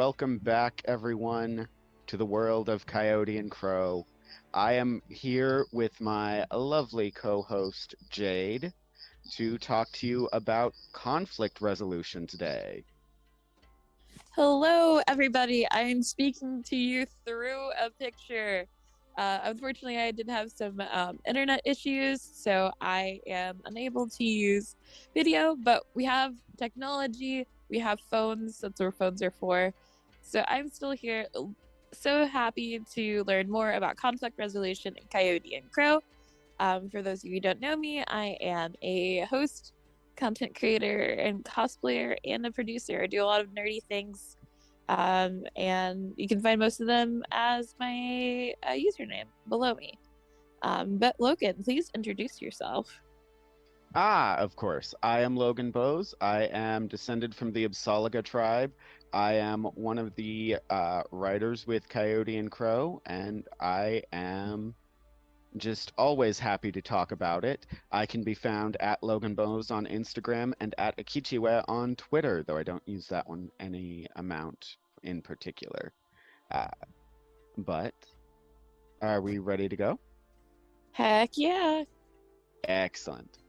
welcome back, everyone, to the world of Coyote and Crow. I am here with my lovely co-host, Jade, to talk to you about conflict resolution today. Hello, everybody. I'm speaking to you through a picture. Unfortunately, I did have some internet issues, so I am unable to use video, but we have technology, we have phones, that's what phones are for. So I'm still here, so happy to learn more about conflict resolution in Coyote and Crow. For those of you who don't know me, I am a host, content creator, and cosplayer, and a producer. I do a lot of nerdy things, and you can find most of them as my username below me. But Logan, please introduce yourself. Of course, I am Logan Bose. I am descended from the Absolga tribe. I am one of the writers with Coyote and Crow, and I am just always happy to talk about it. I can be found at Logan Bose on Instagram and at Akichiwe on Twitter, though I don't use that one any amount in particular. Uh, but are we ready to go? Heck yeah. Excellent.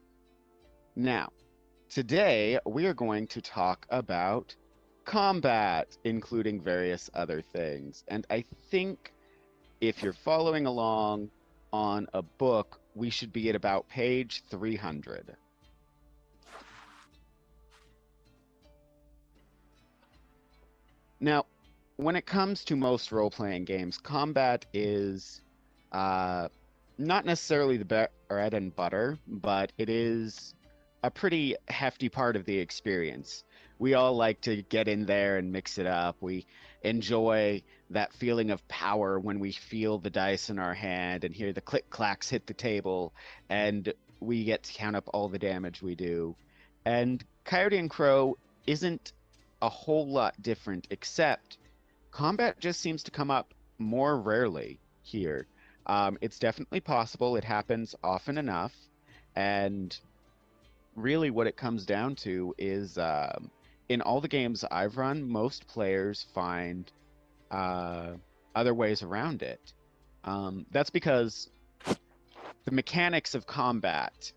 Now, today we are going to talk about combat, including various other things. And I think if you're following along on a book, we should be at about page 300. Now, when it comes to most role-playing games, combat is not necessarily the bread and butter, but it is a pretty hefty part of the experience. We all like to get in there and mix it up. We enjoy that feeling of power when we feel the dice in our hand and hear the click clacks hit the table, and we get to count up all the damage we do. And Coyote and Crow isn't a whole lot different, except combat just seems to come up more rarely here. It's definitely possible. It happens often enough. And really what it comes down to is in all the games I've run, most players find other ways around it. That's because the mechanics of combat,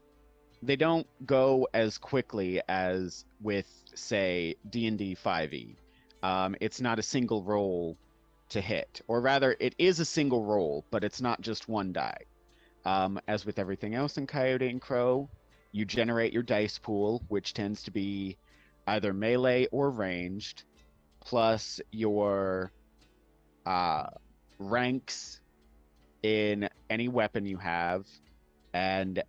they don't go as quickly as with, say, D&D 5e. It's not a single roll to hit, or rather, it is a single roll, but it's not just one die. As with everything else in Coyote and Crow, you generate your dice pool, which tends to be either melee or ranged, plus your ranks in any weapon you have, and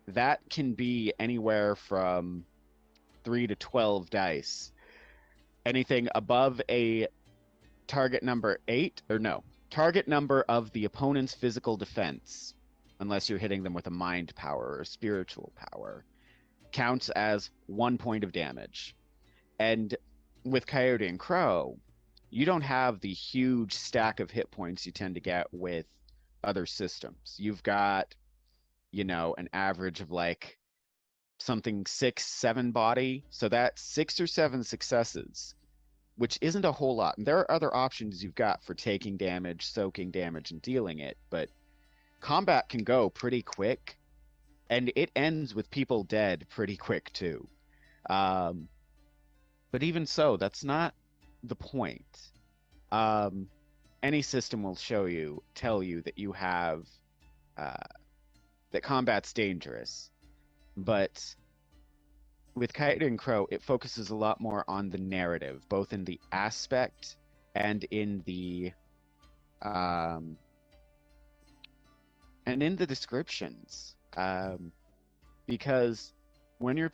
that can be anywhere from 3 to 12 dice. Anything above a target number 8, or no, target number of the opponent's physical defense, unless you're hitting them with a mind power or a spiritual power, counts as 1 point of damage. And with Coyote and Crow, you don't have the huge stack of hit points you tend to get with other systems. You've got, an average of like something 6, 7 body. So that's 6 or 7 successes, which isn't a whole lot. And there are other options you've got for taking damage, soaking damage, and dealing it. But combat can go pretty quick, and it ends with people dead pretty quick too. But even so, that's not the point. Any system will tell you that you have that combat's dangerous, but with Coyote and Crow, it focuses a lot more on the narrative, both in the aspect and in the descriptions. Because when you're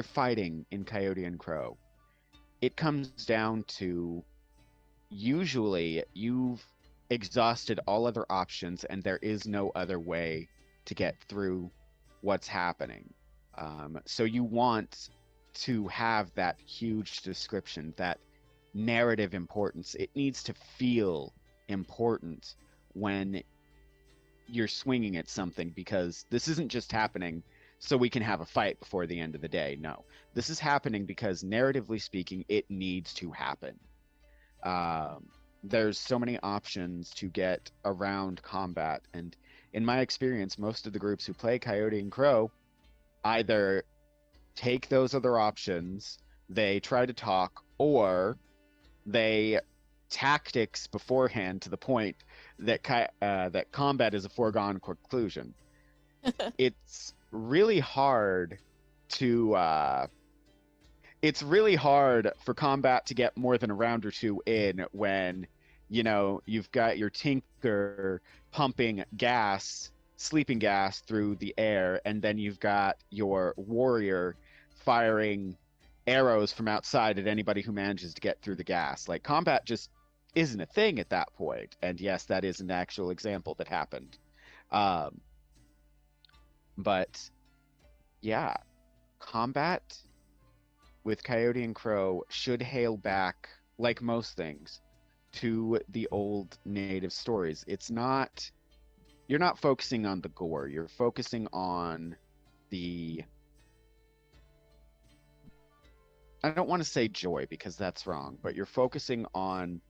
fighting in Coyote and Crow, it comes down to usually you've exhausted all other options and there is no other way to get through what's happening. So you want to have that huge description, that narrative importance. It needs to feel important when you're swinging at something, because this isn't just happening so we can have a fight before the end of the day. No, this is happening because narratively speaking, it needs to happen. Um, there's so many options to get around combat, and in my experience, most of the groups who play Coyote and Crow either take those other options, they try to talk, or they tactics beforehand to the point that that combat is a foregone conclusion. It's really hard to it's really hard for combat to get more than a round or two in when, you've got your tinker pumping gas, sleeping gas through the air, and then you've got your warrior firing arrows from outside at anybody who manages to get through the gas. Like, combat just isn't a thing at that point. And yes, that is an actual example that happened. Um, but yeah, combat with Coyote and Crow should hail back, like most things, to the old native stories. You're not focusing on the gore, you're focusing on the, I don't want to say joy because that's wrong, but you're focusing on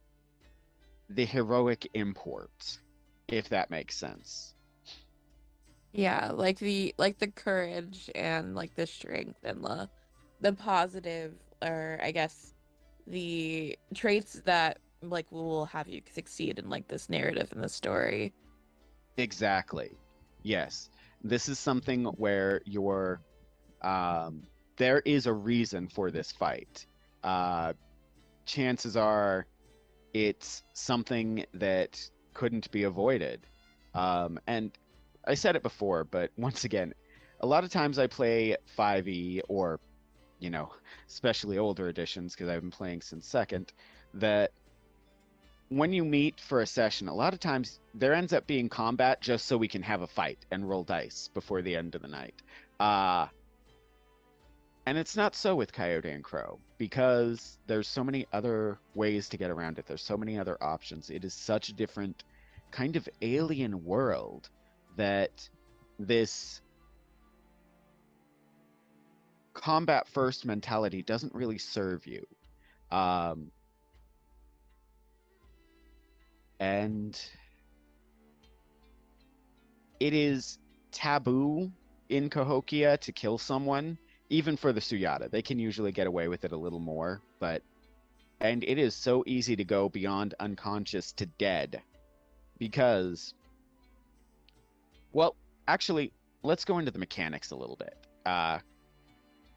the heroic import, if that makes sense. Yeah, like the courage and like the strength and the positive, or I guess the traits that like will have you succeed in like this narrative and the story. Exactly. Yes. This is something where um, there is a reason for this fight. Uh, Chances are it's something that couldn't be avoided. And I said it before, but once again, a lot of times I play 5e or, you know, especially older editions because I've been playing since second, that when you meet for a session, a lot of times there ends up being combat just so we can have a fight and roll dice before the end of the night. Uh, and it's not so with Coyote and Crow because there's so many other ways to get around it. There's so many other options. It is such a different kind of alien world that this combat first mentality doesn't really serve you. Um, and it is taboo in Cahokia to kill someone, even for the Suyata. They can usually get away with it a little more, and it is so easy to go beyond unconscious to dead because, well, actually, let's go into the mechanics a little bit.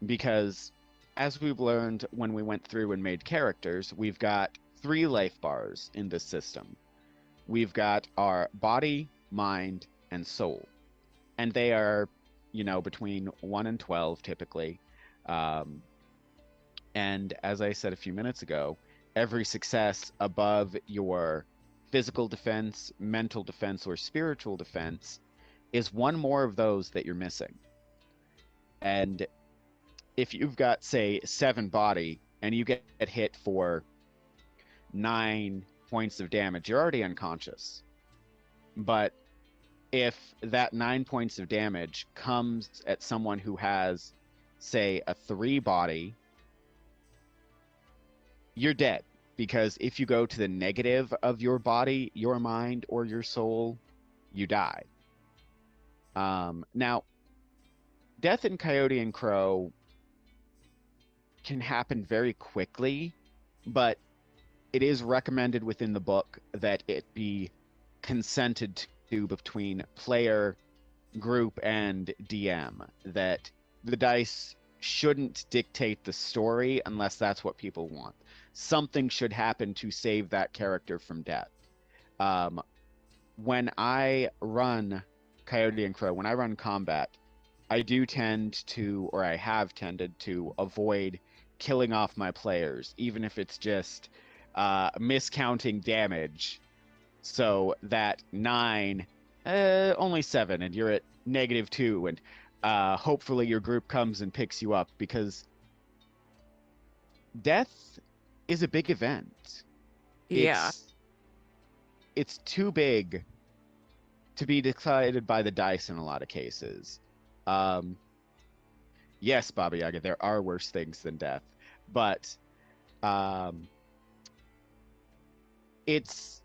Because as we've learned when we went through and made characters, we've got 3 life bars in this system. We've got our body, mind, and soul. And they are, between 1 and 12 typically. Um, and as I said a few minutes ago, every success above your physical defense, mental defense, or spiritual defense is one more of those that you're missing. And if you've got, say, 7 body and you get hit for 9 points of damage, you're already unconscious. But if that 9 points of damage comes at someone who has, say, a 3 body, you're dead. Because if you go to the negative of your body, your mind, or your soul, you die. Now, death in Coyote and Crow can happen very quickly, but it is recommended within the book that it be consented to between player, group, and DM, that the dice shouldn't dictate the story unless that's what people want. Something should happen to save that character from death. When I run Coyote and Crow, when I run combat, I do tend to, or I have tended to, avoid killing off my players, even if it's just miscounting damage. So that 9, only 7, and you're at -2, and hopefully your group comes and picks you up, because death is a big event. Yeah. It's too big to be decided by the dice in a lot of cases. Um, Yes, Baba Yaga, there are worse things than death, but um, it's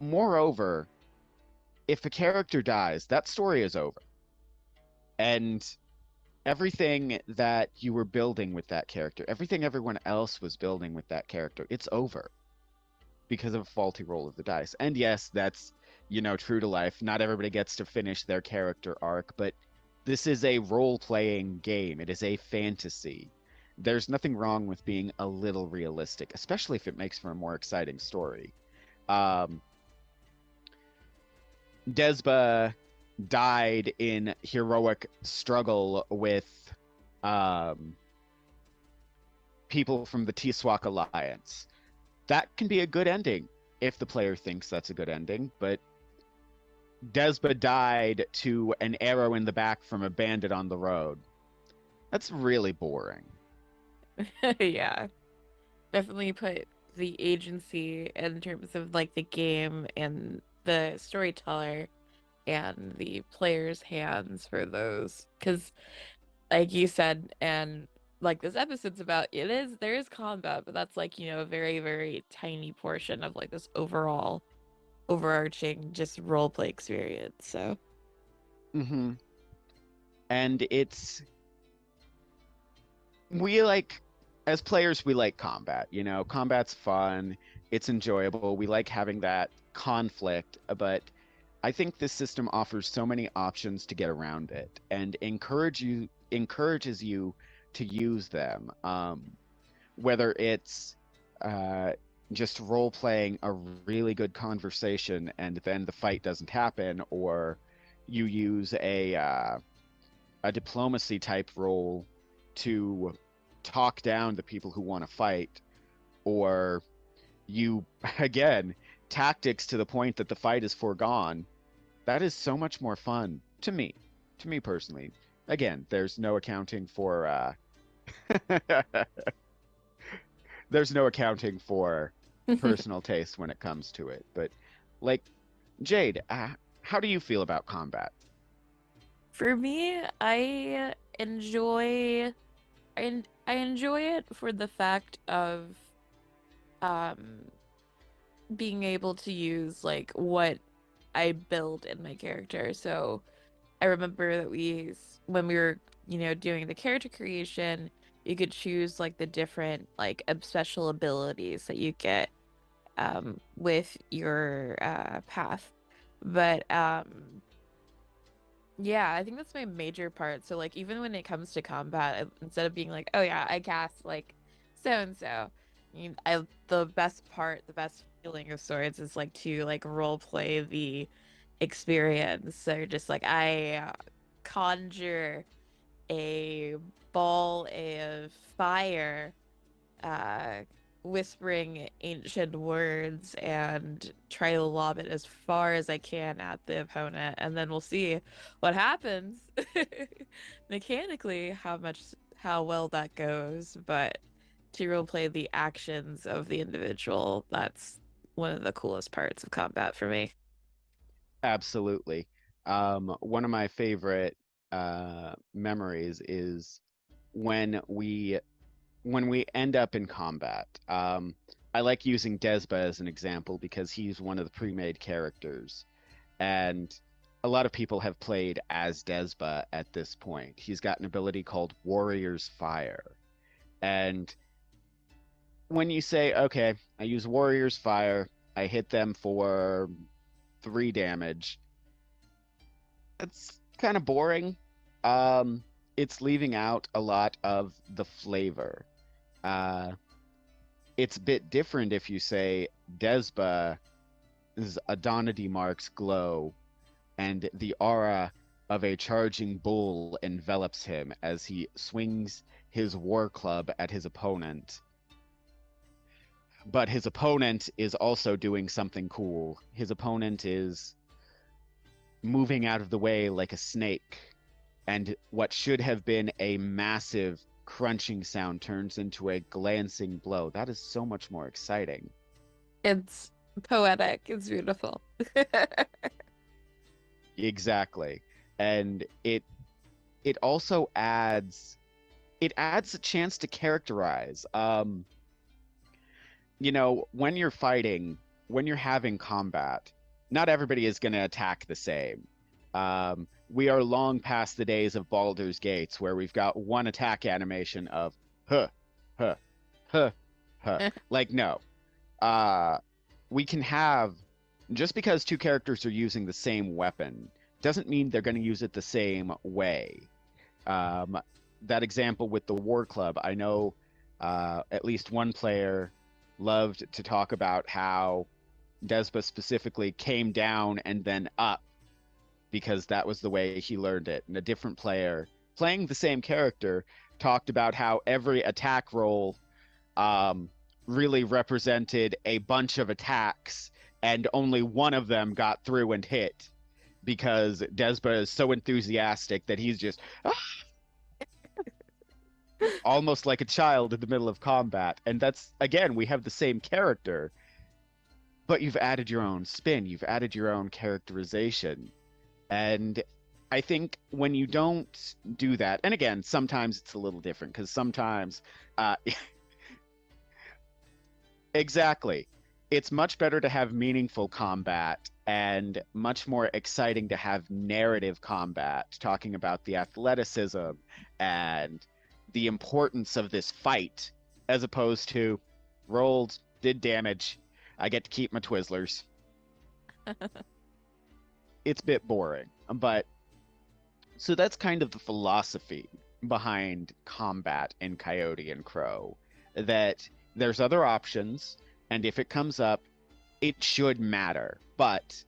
moreover, if a character dies, that story is over. And everything that you were building with that character, everything everyone else was building with that character, it's over because of a faulty roll of the dice. And yes, that's, true to life. Not everybody gets to finish their character arc, but this is a role-playing game. It is a fantasy. There's nothing wrong with being a little realistic, especially if it makes for a more exciting story. Um, Desba died in heroic struggle with um, people from the Tiswak Alliance. That can be a good ending if the player thinks that's a good ending, but Desba died to an arrow in the back from a bandit on the road. That's really boring. Yeah, definitely put the agency in terms of like the game and the storyteller and the player's hands for those. Because, like you said, and like this episode's about, there is combat, but that's like, a very, very tiny portion of like this overall overarching just role play experience. So, Hmm. And we like, as players, we like combat. Combat's fun, it's enjoyable. We like having that conflict, but I think this system offers so many options to get around it and encourages you to use them. Whether it's uh, just role playing a really good conversation and then the fight doesn't happen, or you use a diplomacy type role to talk down the people who want to fight, or you again tactics to the point that the fight is foregone. That is so much more fun to me personally. Again, there's no accounting for there's no accounting for personal taste when it comes to it. But like Jade, how do you feel about combat? for me, I enjoy it for the fact of um being able to use like what I build in my character. So I remember that when we were, doing the character creation, you could choose like the different like special abilities that you get with your path. But yeah, I think that's my major part. So like even when it comes to combat, instead of being like, oh yeah, I cast like so and so, the best part, the best feeling of swords is like to like role play the experience. So just like I conjure a ball of fire, uh, whispering ancient words and try to lob it as far as I can at the opponent, and then we'll see what happens mechanically, how well that goes. But to role play the actions of the individual, that's one of the coolest parts of combat for me. Absolutely. One of my favorite memories is when we end up in combat. I like using Desba as an example because he's one of the pre-made characters, and a lot of people have played as Desba at this point. He's got an ability called Warrior's Fire, and when you say, okay, I use Warrior's Fire, I hit them for 3 damage. It's kind of boring. Um, it's leaving out a lot of the flavor. Uh, it's a bit different if you say Desba is Adonadi Mark's glow, and the aura of a charging bull envelops him as he swings his war club at his opponent. But his opponent is also doing something cool. His opponent is moving out of the way like a snake, and what should have been a massive crunching sound turns into a glancing blow. That is so much more exciting. It's poetic, it's beautiful. Exactly. And it also adds a chance to characterize. When you're fighting, when you're having combat, not everybody is going to attack the same. We are long past the days of Baldur's Gates where we've got one attack animation of huh, huh, huh, huh. Like, no. Uh, we can have, just because two characters are using the same weapon doesn't mean they're going to use it the same way. Um, that example with the War Club, I know at least one player loved to talk about how Despa specifically came down and then up because that was the way he learned it. And a different player playing the same character talked about how every attack roll um, really represented a bunch of attacks and only one of them got through and hit because Despa is so enthusiastic that he's just almost like a child in the middle of combat. And that's, again, we have the same character, but you've added your own spin, you've added your own characterization. And I think when you don't do that, and again, sometimes it's a little different because sometimes, exactly, it's much better to have meaningful combat and much more exciting to have narrative combat, talking about the athleticism and the importance of this fight, as opposed to rolled, did damage, I get to keep my Twizzlers. It's a bit boring, but so that's kind of the philosophy behind combat in Coyote and Crow, that there's other options, and if it comes up, it should matter. But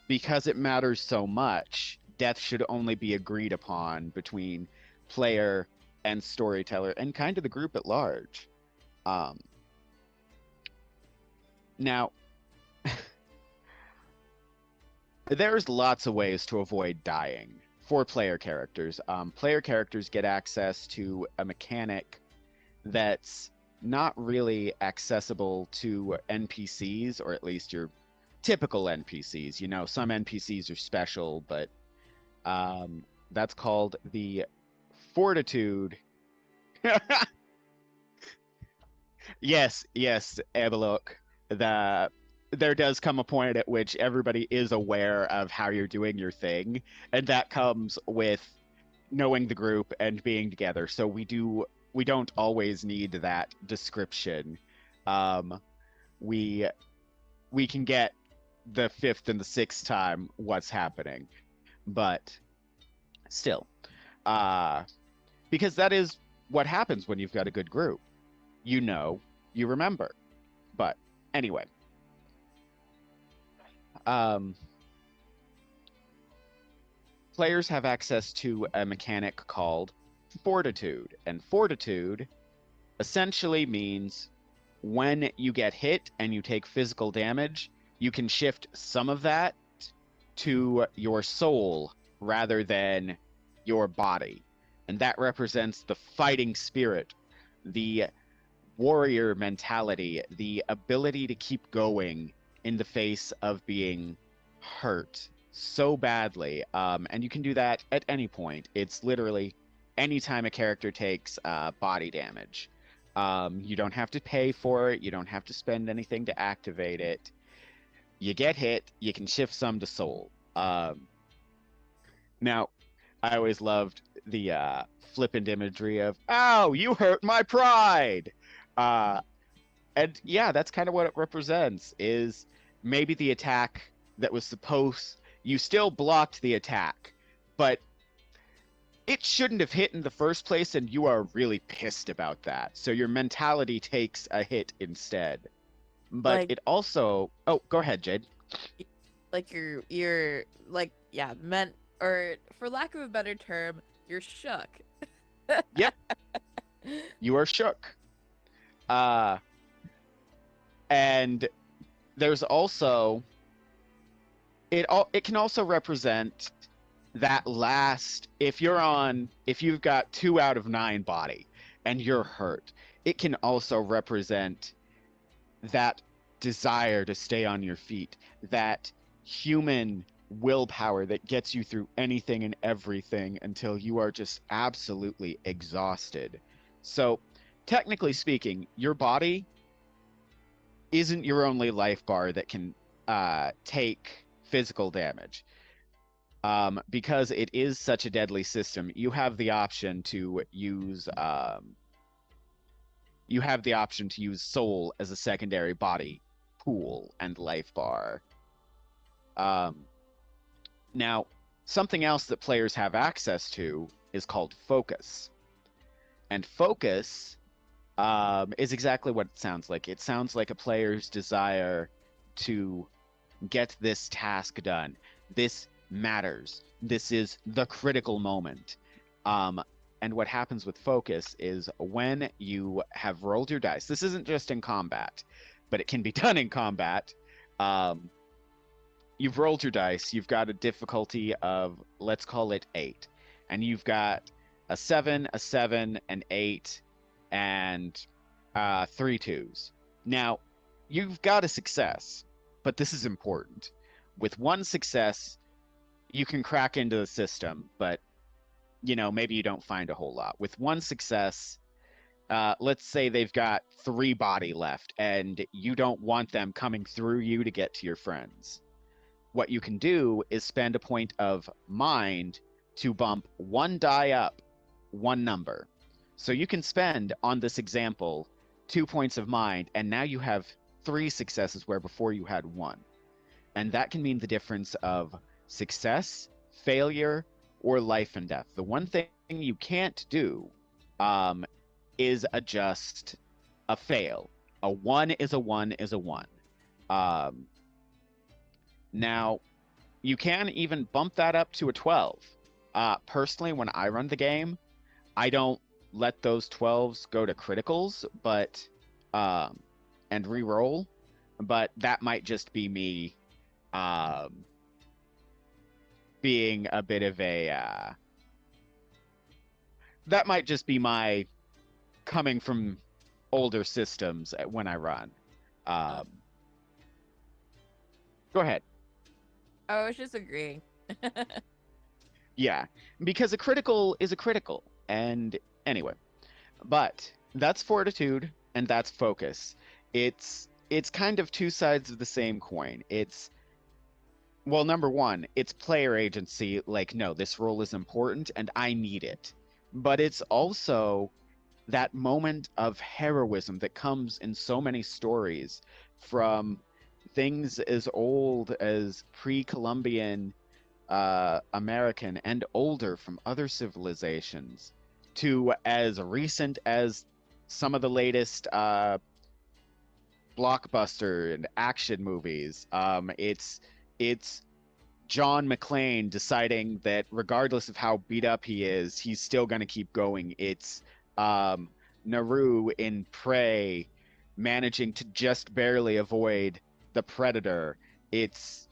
because it matters so much, death should only be agreed upon between player and storyteller and kind of the group at large. Now, there's lots of ways to avoid dying for player characters. Player characters get access to a mechanic that's not really accessible to NPCs, or at least your typical NPCs. Some NPCs are special, but that's called the fortitude. Yes, Abelok. There does come a point at which everybody is aware of how you're doing your thing, and that comes with knowing the group and being together. So we don't always need that description. We we can get the fifth and the sixth time what's happening, but still, uh, because that is what happens when you've got a good group. You remember. But anyway, um, players have access to a mechanic called fortitude, and fortitude essentially means when you get hit and you take physical damage, you can shift some of that to your soul rather than your body. And that represents the fighting spirit, the warrior mentality, the ability to keep going in the face of being hurt so badly. And you can do that at any point. It's literally anytime a character takes body damage. You don't have to pay for it. You don't have to spend anything to activate it. You get hit, you can shift some to soul. Now, I always loved the flippant imagery of, "Ow, you hurt my pride!" Uh, and yeah, that's kind of what it represents, is maybe the attack that was you still blocked the attack, but it shouldn't have hit in the first place, and you are really pissed about that. So your mentality takes a hit instead. But Like it also... Oh, go ahead, Jade. like you're like, yeah, meant, or for lack of a better term, you're shook. Yep, you are shook. And there's also... It can also represent that last... If you've got 2 out of 9 body and you're hurt, it can also represent that desire to stay on your feet, that human willpower that gets you through anything and everything until you are just absolutely exhausted. So, technically speaking, your body isn't your only life bar that can take physical damage. Because it is such a deadly system, you have the option to use soul as a secondary body pool and life bar. Um, Now, something else that players have access to is called focus. And focus is exactly what it sounds like. It sounds like a player's desire to get this task done. This matters. This is the critical moment. Um, and what happens with focus is when you have rolled your dice, this isn't just in combat, but it can be done in combat. Um, you've rolled your dice, you've got a difficulty of, let's call it 8. And you've got a 7, an 8, and 3 2s. Now, you've got a success, but this is important. With one success, you can crack into the system, but maybe you don't find a whole lot. With one success, let's say they've got 3 body left, and you don't want them coming through you to get to your friends. What you can do is spend a point of mind to bump 1 die up 1 number. So you can spend, on this example, 2 points of mind, and now you have 3 successes where before you had 1. And that can mean the difference of success, failure, or life and death. The one thing you can't do is adjust a fail. A 1 is a 1 is a 1. Now, you can even bump that up to a 12. Personally, when I run the game, I don't let those 12s go to criticals, but and re-roll. But that might just be me being a bit of a that might just be my coming from older systems when I run. Go ahead. I was just agreeing. Yeah, because a critical is a critical. And anyway, but that's fortitude and that's focus. It's kind of two sides of the same coin. Well, number one, it's player agency, like, no, this role is important and I need it. But it's also that moment of heroism that comes in so many stories, from things as old as pre-Columbian American and older from other civilizations, to as recent as some of the latest blockbuster and action movies. It's John McClane deciding that regardless of how beat up he is, he's still going to keep going. It's Naru in Prey managing to just barely avoid the Predator. It's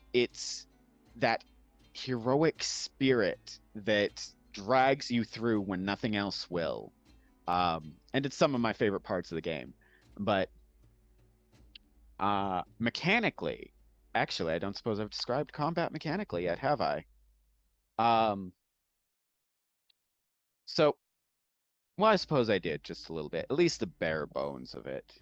that heroic spirit that drags you through when nothing else will. And it's some of my favorite parts of the game. But mechanically, actually, I don't suppose I've described combat mechanically yet, have I? Um, so, well, I suppose I did just a little bit, at least the bare bones of it.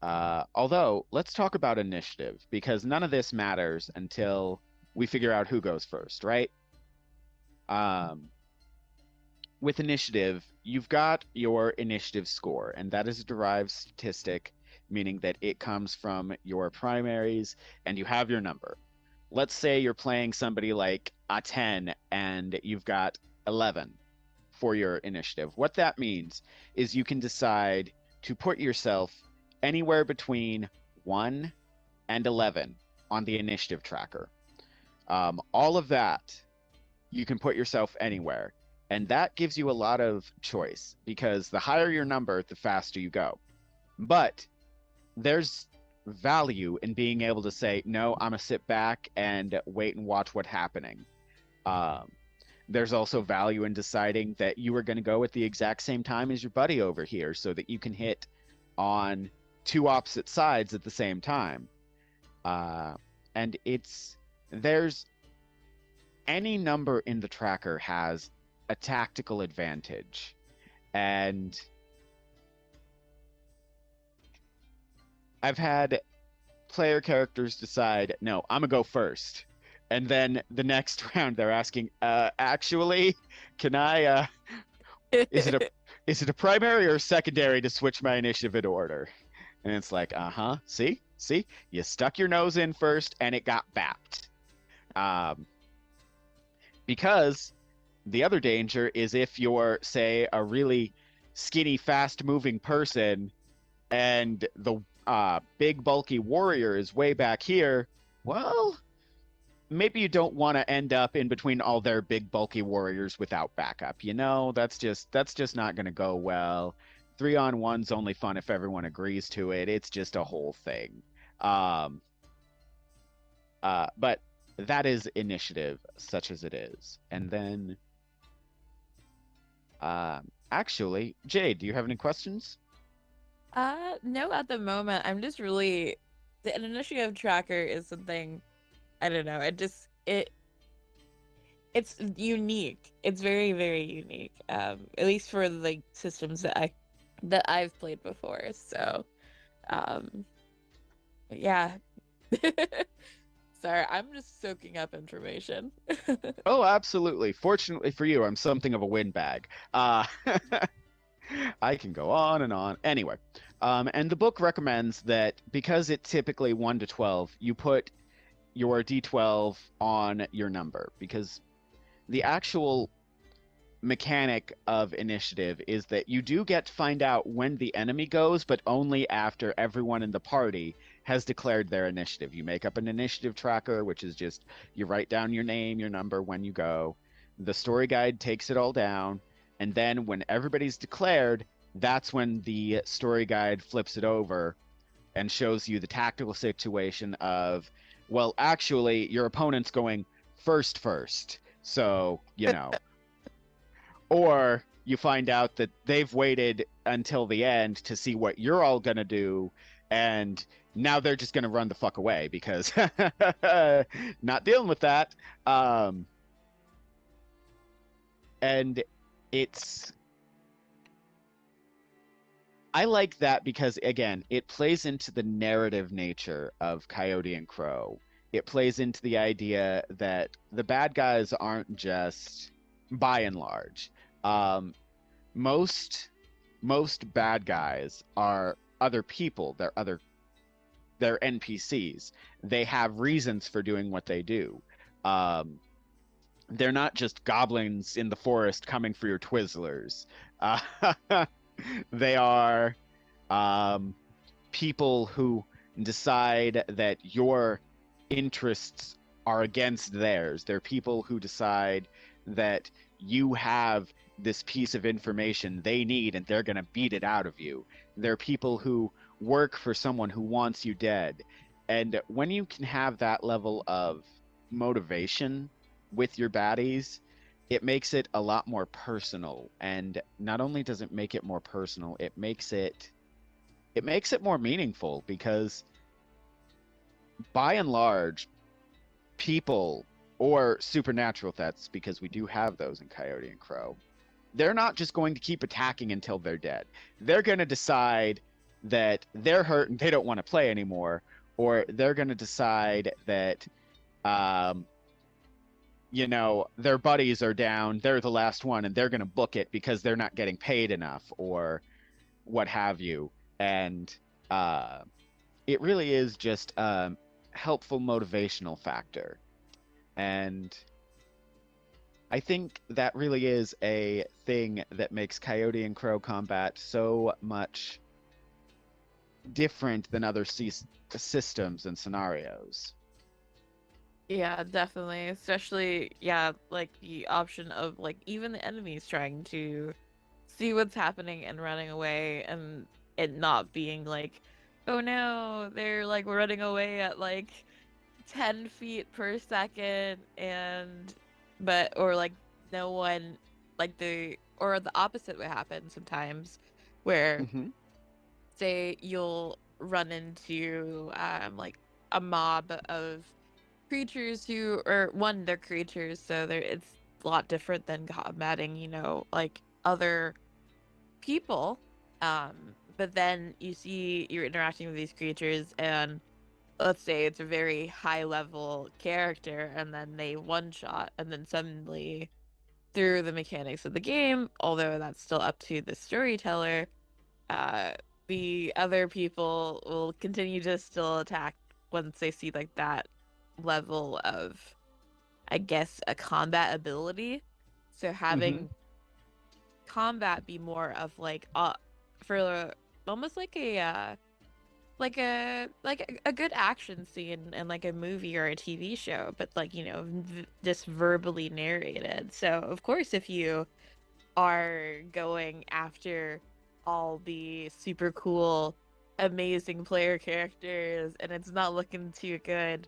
Although, let's talk about initiative, because none of this matters until we figure out who goes first, right? With initiative, you've got your initiative score, and that is a derived statistic, meaning that it comes from your primaries, and you have your number. Let's say you're playing somebody like a 10, and you've got 11 for your initiative. What that means is you can decide to put yourself anywhere between 1 and 11 on the initiative tracker. All of that, you can put yourself anywhere. And that gives you a lot of choice, because the higher your number, the faster you go. But there's value in being able to say, no, I'm going to sit back and wait and watch what's happening. There's also value in deciding that you are going to go at the exact same time as your buddy over here so that you can hit on 2 opposite sides at the same time. And there's any number in the tracker has a tactical advantage. And I've had player characters decide, no, I'm gonna go first. And then the next round they're asking, actually, can I is it a is it a primary or a secondary to switch my initiative in order? And it's like, uh-huh, see, you stuck your nose in first and it got bapped. Um, because the other danger is if you're, say, a really skinny, fast-moving person and the big, bulky warrior is way back here, well, maybe you don't want to end up in between all their big, bulky warriors without backup. That's just not going to go well. 3-on-1's only fun if everyone agrees to it. It's just a whole thing. Um, but that is initiative, such as it is. And then, actually, Jade, do you have any questions? No, at the moment. I'm just really the initiative tracker is something I don't know. It's unique. It's very, very unique. At least for like systems that I've played before. So, um, yeah. Sorry, I'm just soaking up information. Oh, absolutely. Fortunately for you, I'm something of a windbag. I can go on and on. Anyway, and the book recommends that because it's typically 1 to 12, you put your D12 on your number because the actual mechanic of initiative is that you do get to find out when the enemy goes, but only after everyone in the party has declared their initiative. You make up an initiative tracker, which is just you write down your name, your number, when you go. The story guide takes it all down, and then when everybody's declared, that's when the story guide flips it over and shows you the tactical situation of, well, actually, your opponent's going first. So, or you find out that they've waited until the end to see what you're all going to do, and now they're just going to run the fuck away because not dealing with that. And it's I like that because again, it plays into the narrative nature of Coyote and Crow. It plays into the idea that the bad guys aren't just, by and large, um, most most bad guys are other people. They're NPCs. They have reasons for doing what they do. Um, they're not just goblins in the forest coming for your Twizzlers. Uh, they are um, people who decide that your interests are against theirs. They're people who decide that you have this piece of information they need and they're going to beat it out of you. They're people who work for someone who wants you dead. And when you can have that level of motivation with your baddies, it makes it a lot more personal. And not only does it make it more personal, it makes it more meaningful because by and large, people or supernatural threats, because we do have those in Coyote and Crow, they're not just going to keep attacking until they're dead. They're going to decide that they're hurt and they don't want to play anymore, or they're going to decide that, um, their buddies are down, they're the last one, and they're going to book it because they're not getting paid enough, or what have you. And uh, it really is just a helpful motivational factor. And I think that really is a thing that makes Coyote and Crow combat so much different than other systems and scenarios. Yeah, definitely. Especially, yeah, like the option of like even the enemies trying to see what's happening and running away and it not being like, oh no, they're like running away at like 10 feet per second and but or like no one like the or the opposite would happen sometimes where Hmm. say you'll run into like a mob of creatures who, or one, they're creatures, so it's a lot different than combating, like other people. But then you see you're interacting with these creatures, and let's say it's a very high level character, and then they one shot, and then suddenly through the mechanics of the game, although that's still up to the storyteller, uh, the other people will continue to still attack once they see like that level of, I guess, a combat ability. So Hmm. having combat be more of like for almost like a good action scene in like a movie or a TV show, but like just verbally narrated. So of course, if you are going after all the super cool, amazing player characters and it's not looking too good,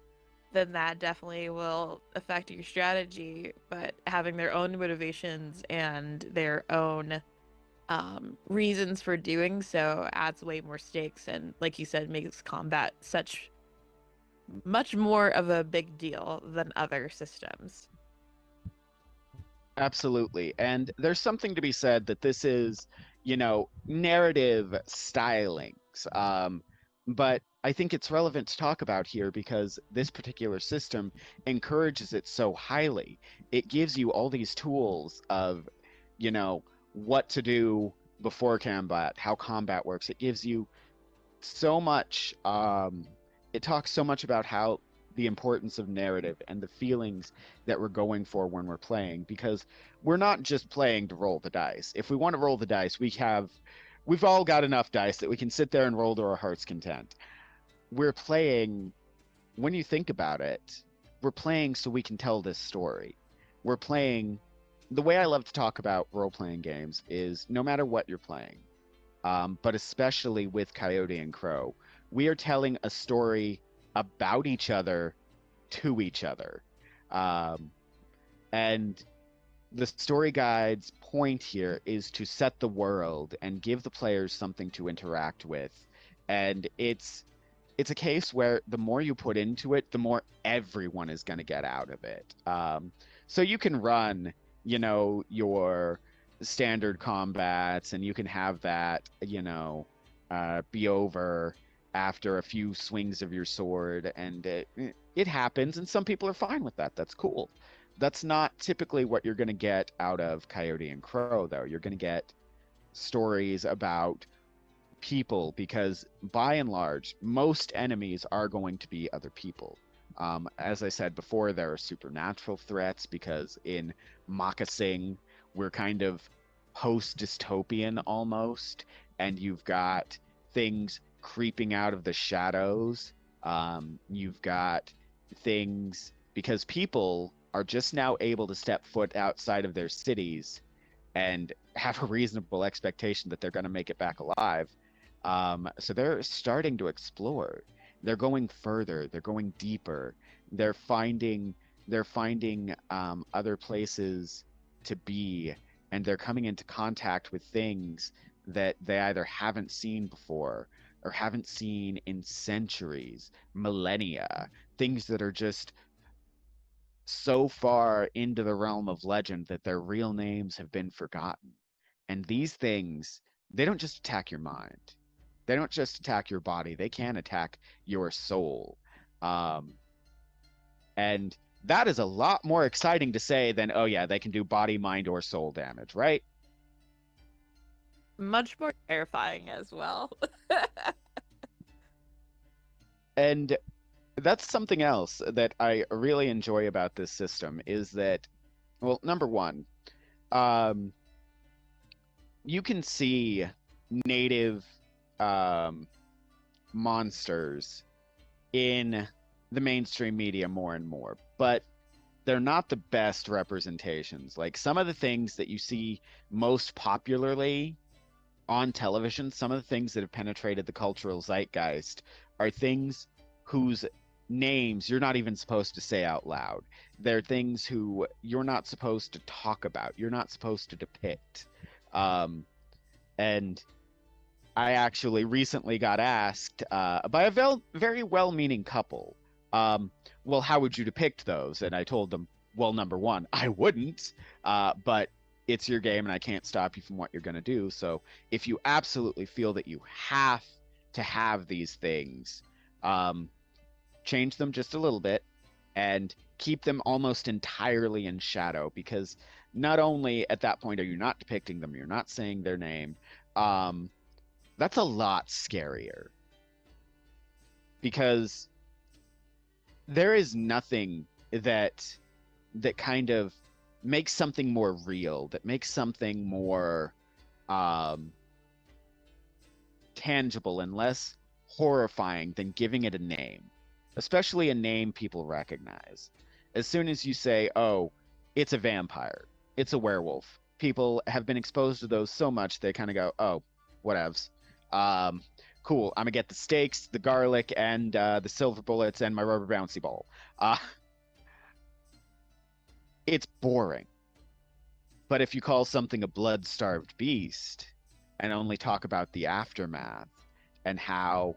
then that definitely will affect your strategy. But having their own motivations and their own reasons for doing so adds way more stakes and, like you said, makes combat such much more of a big deal than other systems. Absolutely. And there's something to be said that this is, narrative stylings. But I think it's relevant to talk about here because this particular system encourages it so highly. It gives you all these tools of, you know, what to do before combat, how combat works. It gives you so much it talks so much about how the importance of narrative and the feelings that we're going for when we're playing, because we're not just playing to roll the dice. If we want to roll the dice, we've all got enough dice that we can sit there and roll to our heart's content. We're playing, when you think about it, we're playing so we can tell this story. We're playing, the way I love to talk about role playing games is no matter what you're playing, but especially with Coyote and Crow, we are telling a story about each other to each other. Um, and the story guide's point here is to set the world and give the players something to interact with. And it's a case where the more you put into it, the more everyone is going to get out of it. So you can run, your standard combats, and you can have that, be over after a few swings of your sword, and it happens, and some people are fine with that. That's cool. That's not typically what you're going to get out of Coyote and Crow, though. You're going to get stories about people because by and large, most enemies are going to be other people. As I said before, there are supernatural threats because in Moccasin, we're kind of post dystopian almost, and you've got things creeping out of the shadows. You've got things because people are just now able to step foot outside of their cities and have a reasonable expectation that they're going to make it back alive. So they're starting to explore. They're going further. They're going deeper. They're finding other places to be, and they're coming into contact with things that they either haven't seen before or haven't seen in centuries, millennia. Things that are just so far into the realm of legend that their real names have been forgotten. And these things, they don't just attack your mind. They don't just attack your body. They can attack your soul. Um, and that is a lot more exciting to say than, oh yeah, they can do body, mind, or soul damage, right? Much more terrifying as well. And that's something else that I really enjoy about this system is that, well, number one, um, you can see native um, monsters in the mainstream media more and more, but they're not the best representations. Like some of the things that you see most popularly on television, some of the things that have penetrated the cultural zeitgeist are things whose names you're not even supposed to say out loud. They're things who you're not supposed to talk about, you're not supposed to depict. Um, and I actually recently got asked by a very well meaning couple um, well, how would you depict those? And I told them, well, number one, I wouldn't, but it's your game and I can't stop you from what you're going to do. So if you absolutely feel that you have to have these things, um, change them just a little bit and keep them almost entirely in shadow, because not only at that point are you not depicting them, you're not saying their name. Um, that's a lot scarier because there is nothing that kind of makes something more real, that makes something more um, tangible and less horrifying than giving it a name, especially a name people recognize. As soon as you say, oh, it's a vampire, it's a werewolf, people have been exposed to those so much they kind of go, oh, whatevs. Um, cool, I'm gonna get the steaks, the garlic, and the silver bullets, and my rubber bouncy ball. Uh, it's boring. But if you call something a blood-starved beast and only talk about the aftermath and how,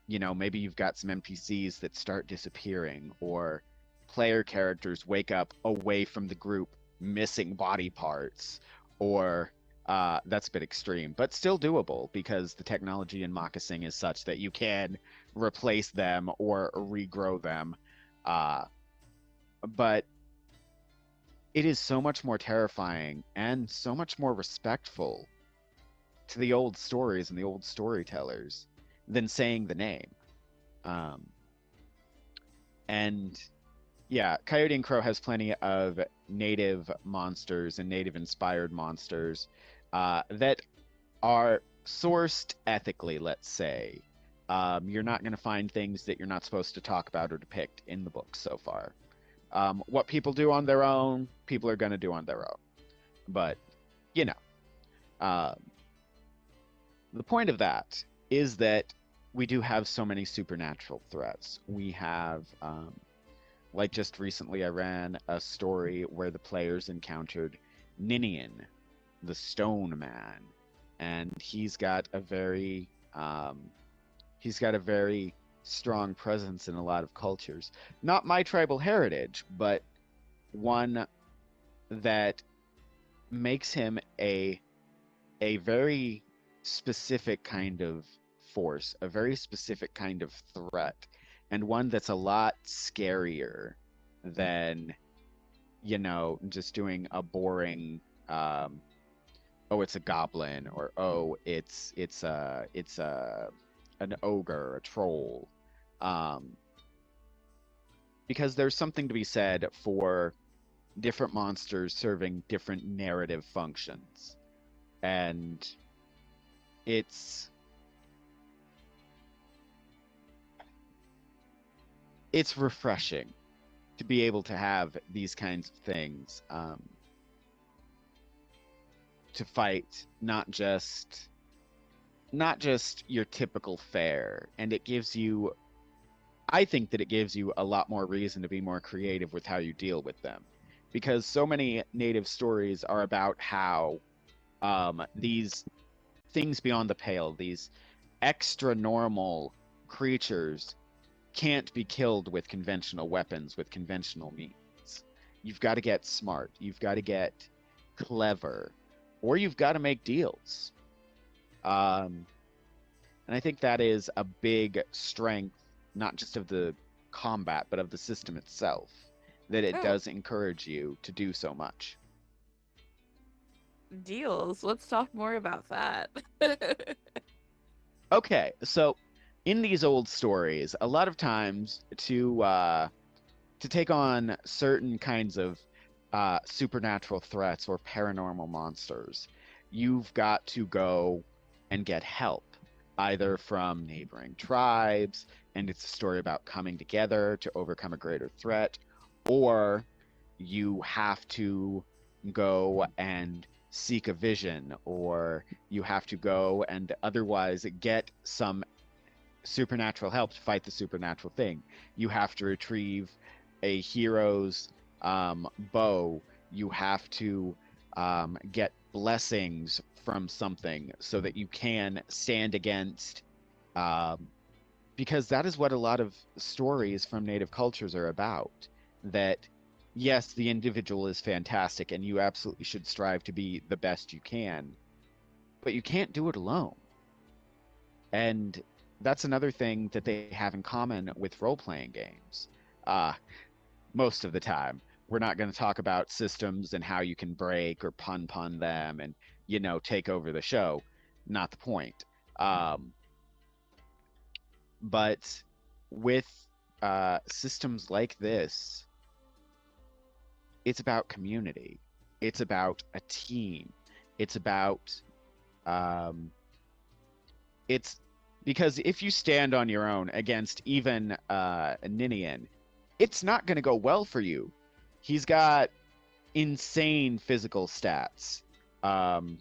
maybe you've got some NPCs that start disappearing or player characters wake up away from the group missing body parts, or that's a bit extreme, but still doable because the technology in moccasing is such that you can replace them or regrow them. Uh, but it is so much more terrifying and so much more respectful to the old stories and the old storytellers than saying the name. Um, and yeah, Coyote and Crow has plenty of native monsters and native inspired monsters that are sourced ethically, let's say. You're not going to find things that you're not supposed to talk about or depict in the book so far. What people do on their own, people are going to do on their own. But, you know, uh, the point of that is that we do have so many supernatural threats. We have, like just recently, I ran a story where the players encountered Ninian, the Stone Man, and he's got a very strong presence in a lot of cultures. Not my tribal heritage, but one that makes him a very specific kind of force, a very specific kind of threat, and one that's a lot scarier than, just doing a boring oh, it's a goblin, or oh, it's an ogre, a troll. Um, because there's something to be said for different monsters serving different narrative functions. And it's it's refreshing to be able to have these kinds of things, to fight not just your typical fare. And I think that it gives you a lot more reason to be more creative with how you deal with them, because so many native stories are about how these things beyond the pale, these extra normal creatures, can't be killed with conventional weapons, with conventional means. You've got to get smart, you've got to get clever, or you've got to make deals. And I think that is a big strength, not just of the combat, but of the system itself, that it Oh, does encourage you to do so much. deals. Let's talk more about that. Okay, so in these old stories, a lot of times to take on certain kinds of supernatural threats or paranormal monsters, you've got to go and get help, either from neighboring tribes, and it's a story about coming together to overcome a greater threat, or you have to go and seek a vision, or you have to go and otherwise get some supernatural help to fight the supernatural thing. You have to retrieve a hero's bow. You have to get blessings from something so that you can stand against, um, because that is what a lot of stories from native cultures are about. That, yes, the individual is fantastic and you absolutely should strive to be the best you can, but you can't do it alone. And that's another thing that they have in common with role-playing games. Uh, Most of the time, we're not going to talk about systems and how you can break or pun them and, take over the show. Not the point. Um, but with systems like this, it's about community. It's about a team. It's about um, it's because if you stand on your own against even Ninian, it's not going to go well for you. He's got insane physical stats. Um,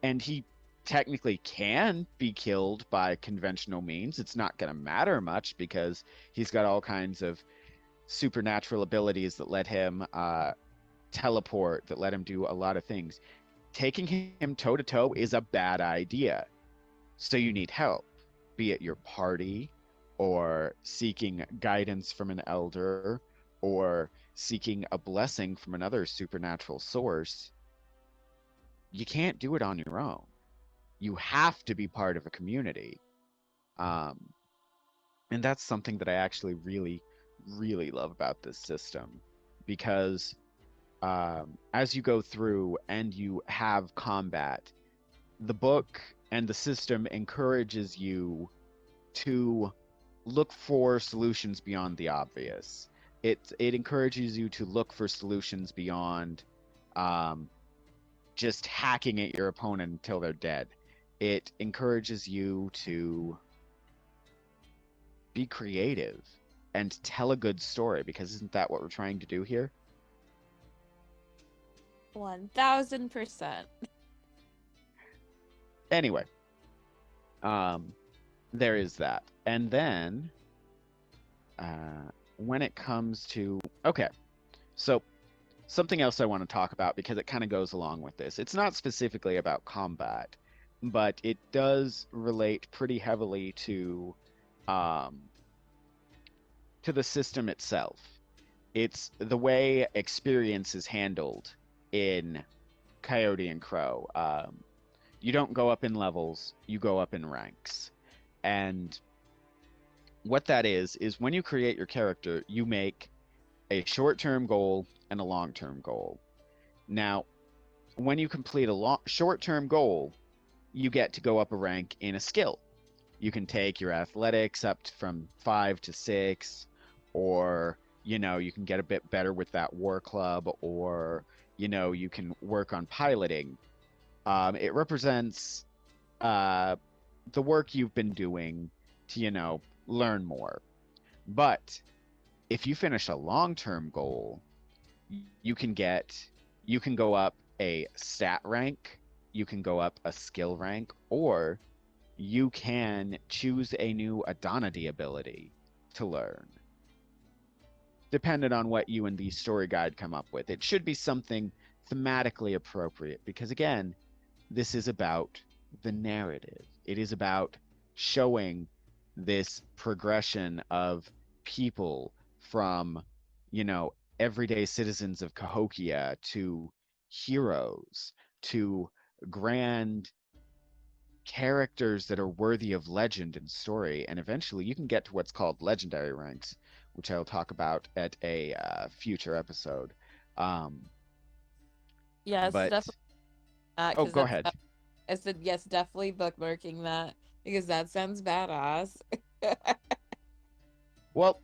and he technically can be killed by conventional means. It's not going to matter much because he's got all kinds of supernatural abilities that let him teleport, that let him do a lot of things. Taking him toe to toe is a bad idea. So you need help, be it your party or seeking guidance from an elder or seeking a blessing from another supernatural source. You can't do it on your own. You have to be part of a community. Um, and that's something that I actually really, really love about this system because as you go through and you have combat, the book and the system encourages you to look for solutions beyond the obvious. It encourages you to look for solutions beyond um, just hacking at your opponent until they're dead. It encourages you to be creative and tell a good story because isn't that what we're trying to do here? 1000%. Anyway, there is that. And then when it comes to okay, so something else I want to talk about because it kind of goes along with this. It's not specifically about combat, but it does relate pretty heavily um, to the system itself. It's the way experience is handled in Coyote and Crow. You don't go up in levels, you go up in ranks. And what that is when you create your character, you make a short-term goal and a long-term goal. Now, when you complete a short-term goal, you get to go up a rank in a skill. You can take your athletics up from 5 to 6, or you can get a bit better with that war club, or you can work on piloting. It represents the work you've been doing to learn more. But if you finish a long-term goal, you can go up a stat rank, you can go up a skill rank, or you can choose a new Adonity ability to learn, depending on what you and the story guide come up with. It should be something thematically appropriate because, again, this is about the narrative. It is about showing this progression of people from, everyday citizens of Cahokia to heroes to grand characters that are worthy of legend and story. And eventually you can get to what's called legendary ranks, which I'll talk about at a future episode. Um, Yes, but, definitely that oh, because go that's ahead. I said yes, definitely bookmarking that because that sounds badass. Well,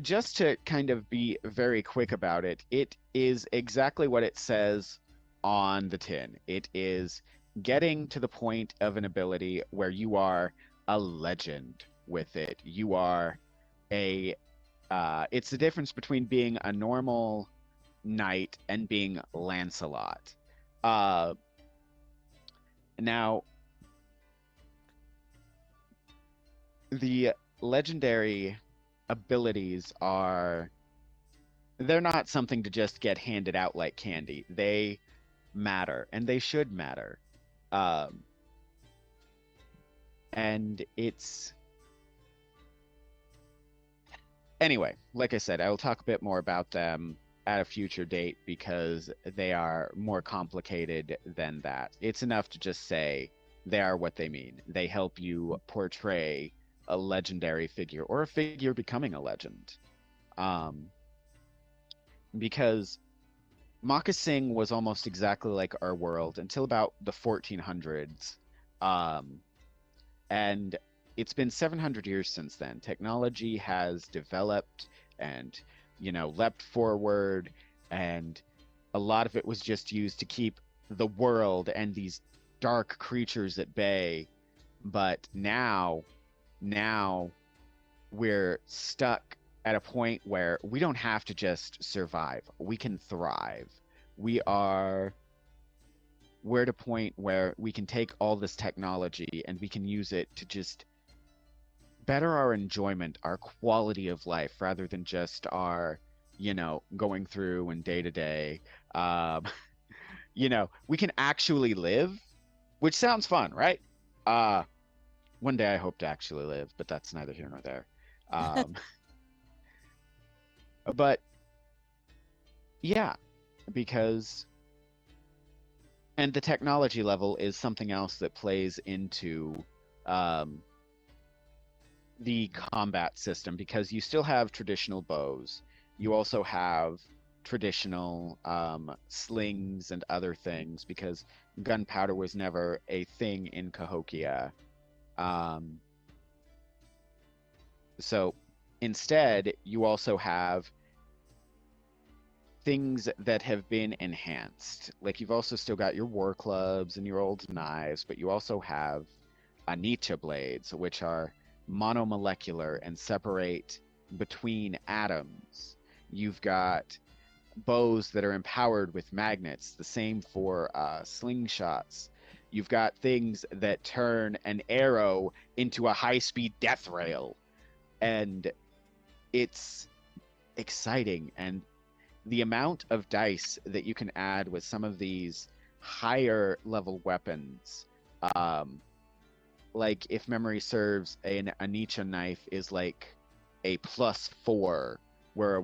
just to kind of be very quick about it, it is exactly what it says on the tin. It is getting to the point of an ability where you are a legend with it. You are it's the difference between being a normal knight and being Lancelot. Uh, Now, the legendary abilities they're not something to just get handed out like candy. They matter, and they should matter. Um, and it's Anyway, like I said, I will talk a bit more about them at a future date because they are more complicated than that. It's enough to just say they are what they mean. They help you portray a legendary figure or a figure becoming a legend. Um, because Moccasin was almost exactly like our world until about the 1400s. Um, and it's been 700 years since then. Technology has developed and, leapt forward, and a lot of it was just used to keep the world and these dark creatures at bay. But now we're stuck at a point where we don't have to just survive. We can thrive. We are we're at a point where we can take all this technology and we can use it to just better our enjoyment, our quality of life, rather than just our, going through and day to day. Um, we can actually live, which sounds fun, right? Uh, One day I hope to actually live, but that's neither here nor there. Um, but yeah, because and the technology level is something else that plays into um, the combat system because you still have traditional bows. You also have traditional slings and other things because gunpowder was never a thing in Cahokia. Um, so instead, you also have things that have been enhanced. Like you've also still got your war clubs and your old knives, but you also have Anicha blades, which are monomolecular and separate between atoms. You've got bows that are empowered with magnets, the same for slingshots. You've got things that turn an arrow into a high-speed death rail. And it's exciting. And the amount of dice that you can add with some of these higher level weapons, like if memory serves, an Anicha knife is like a +4, where a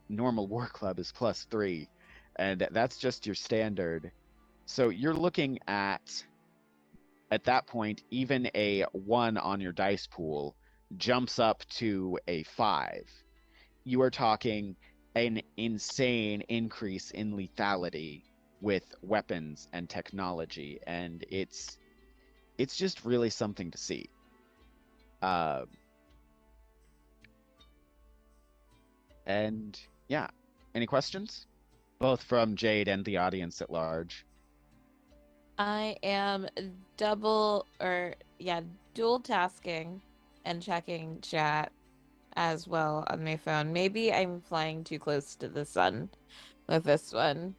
normal war club is +3, and that's just your standard. So you're looking at that point, even a 1 on your dice pool jumps up to a 5. You are talking an insane increase in lethality with weapons and technology, and it's just really something to see. Uh, and yeah, any questions? Both from Jade and the audience at large. I am dual tasking and checking chat as well on my phone. Maybe I'm flying too close to the sun with this one.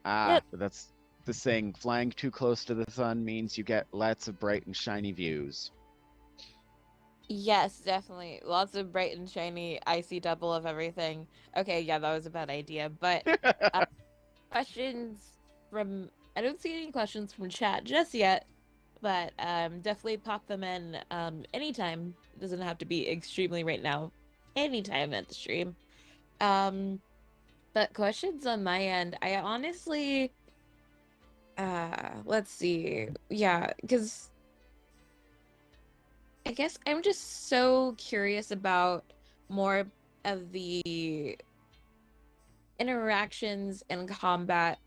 Yep. That's the saying. Flying too close to the sun means you get lots of bright and shiny views. Yes, definitely. Lots of bright and shiny, icy double of everything. Okay, yeah, that was a bad idea. But questions from I don't see any questions from chat just yet, but definitely pop them in anytime. It doesn't have to be extremely right now. Anytime at the stream. Um, but questions on my end, I honestly let's see. Yeah, because I guess I'm just so curious about more of the interactions and combat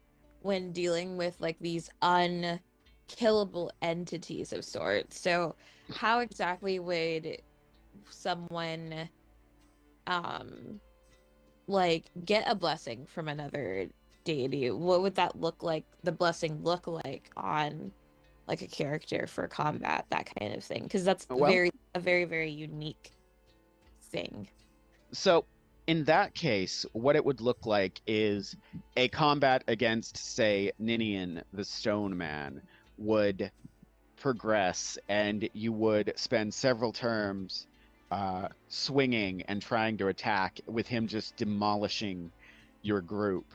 when dealing with like these unkillable entities of sorts. So, how exactly would someone um like get a blessing from another deity? What would that look like? The blessing look like on like a character for combat, that kind of thing? Because that's Well, a very, very unique thing. so in that case, what it would look like is a combat against, say, Ninian, the Stone Man, would progress, and you would spend several terms swinging and trying to attack, with him just demolishing your group.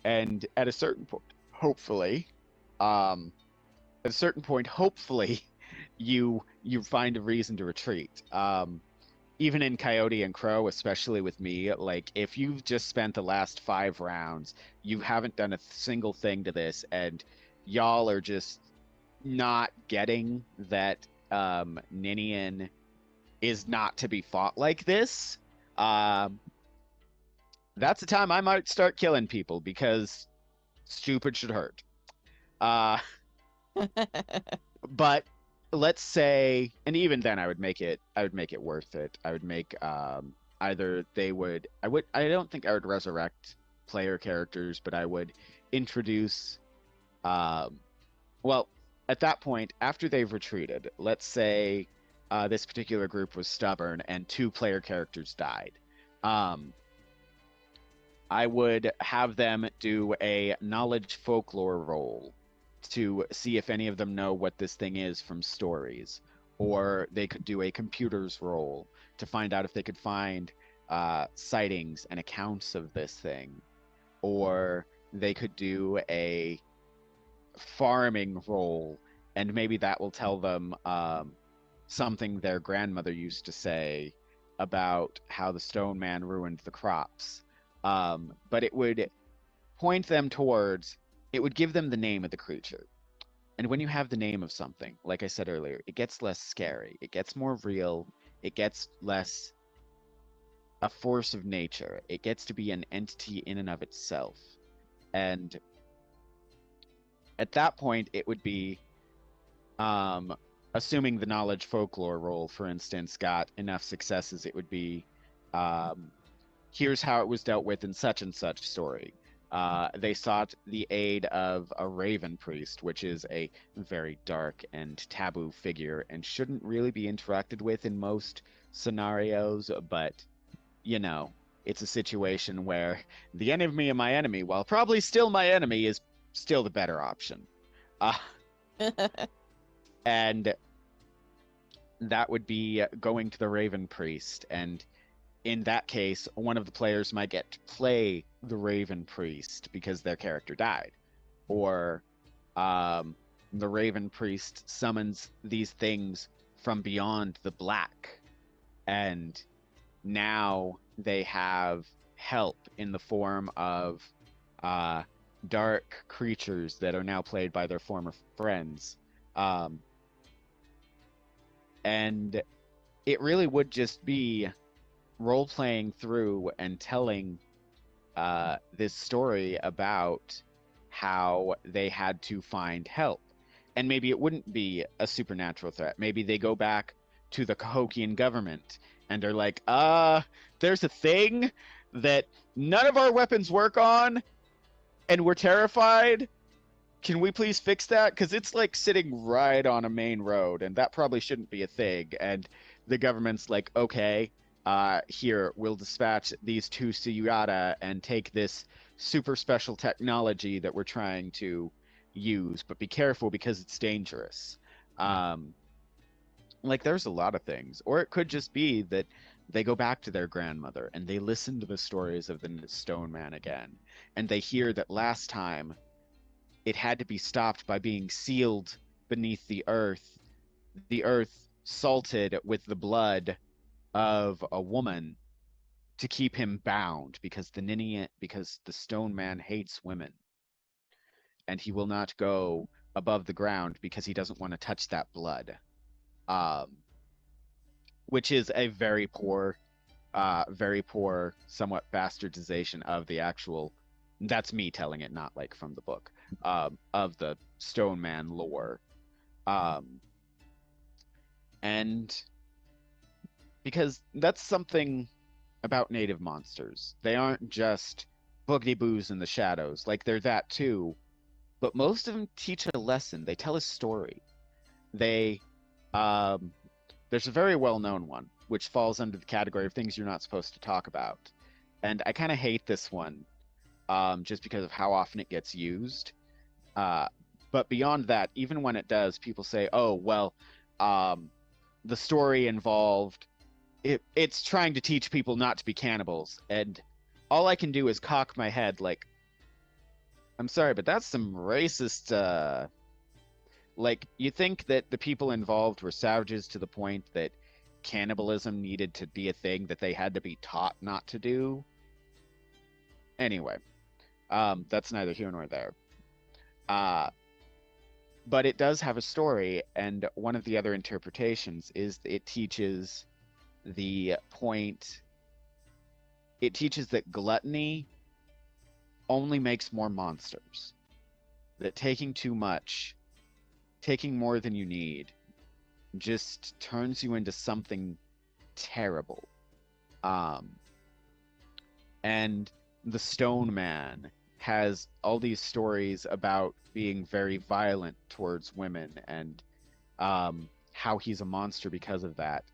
And at a certain point, hopefully, um, hopefully, you find a reason to retreat. Even in Coyote and Crow, especially with me, like if you've just spent the last 5 rounds, you haven't done a single thing to this, and y'all are just not getting that Ninian is not to be fought like this. Um, that's the time I might start killing people because stupid should hurt. Uh, but let's say, and even then I would make it worth it. I would make either I don't think I would resurrect player characters, but I would introduce um well, at that point, after they've retreated, let's say this particular group was stubborn and 2 player characters died. Um, I would have them do a knowledge folklore roll to see if any of them know what this thing is from stories. Or they could do a computers roll to find out if they could find sightings and accounts of this thing. Or they could do a farming roll, and maybe that will tell them something their grandmother used to say about how the stone man ruined the crops. But it would point them towards, it would give them the name of the creature. And when you have the name of something, like I said earlier, it gets less scary, it gets more real, it gets less a force of nature, it gets to be an entity in and of itself. And at that point, it would be, um, assuming the knowledge folklore roll, for instance, got enough successes, it would be, um, here's how it was dealt with in such and such story. They sought the aid of a raven priest, which is a very dark and taboo figure and shouldn't really be interacted with in most scenarios, but, you know, it's a situation where the enemy of my enemy, while probably still my enemy, is still the better option. Uh, and that would be going to the raven priest, and in that case, one of the players might get to play the Raven Priest because their character died. Or the Raven Priest summons these things from beyond the black. And now they have help in the form of dark creatures that are now played by their former friends. And it really would just be role playing through and telling this story about how they had to find help. And maybe it wouldn't be a supernatural threat. Maybe they go back to the Cahokian government and are like, there's a thing that none of our weapons work on, and we're terrified. Can we please fix that? Because it's like sitting right on a main road, and that probably shouldn't be a thing. And the government's like, okay, here, we'll dispatch these 2 Suyata and take this super special technology that we're trying to use, but be careful because it's dangerous. Like, there's a lot of things. Or it could just be that they go back to their grandmother and they listen to the stories of the Stone Man again, and they hear that last time it had to be stopped by being sealed beneath the earth salted with the blood of a woman to keep him bound, because the stone man hates women, and he will not go above the ground because he doesn't want to touch that blood. Um, which is a very poor, somewhat bastardization of the actual. That's me telling it, not like from the book, of the Stone Man lore. And because that's something about native monsters. They aren't just boogity-boos in the shadows. Like, they're that too, but most of them teach a lesson. They tell a story. They, there's a very well-known one, which falls under the category of things you're not supposed to talk about. And I kind of hate this one, just because of how often it gets used. But beyond that, even when it does, people say, oh, well, the story involved it's trying to teach people not to be cannibals, and all I can do is cock my head like, I'm sorry, but that's some racist Like, you think that the people involved were savages to the point that cannibalism needed to be a thing that they had to be taught not to do? Anyway, that's neither here nor there. Uh, but it does have a story, and one of the other interpretations is it teaches the point, it teaches that gluttony only makes more monsters, that taking too much, taking more than you need, just turns you into something terrible. Um, and the Stone Man has all these stories about being very violent towards women and how he's a monster because of that.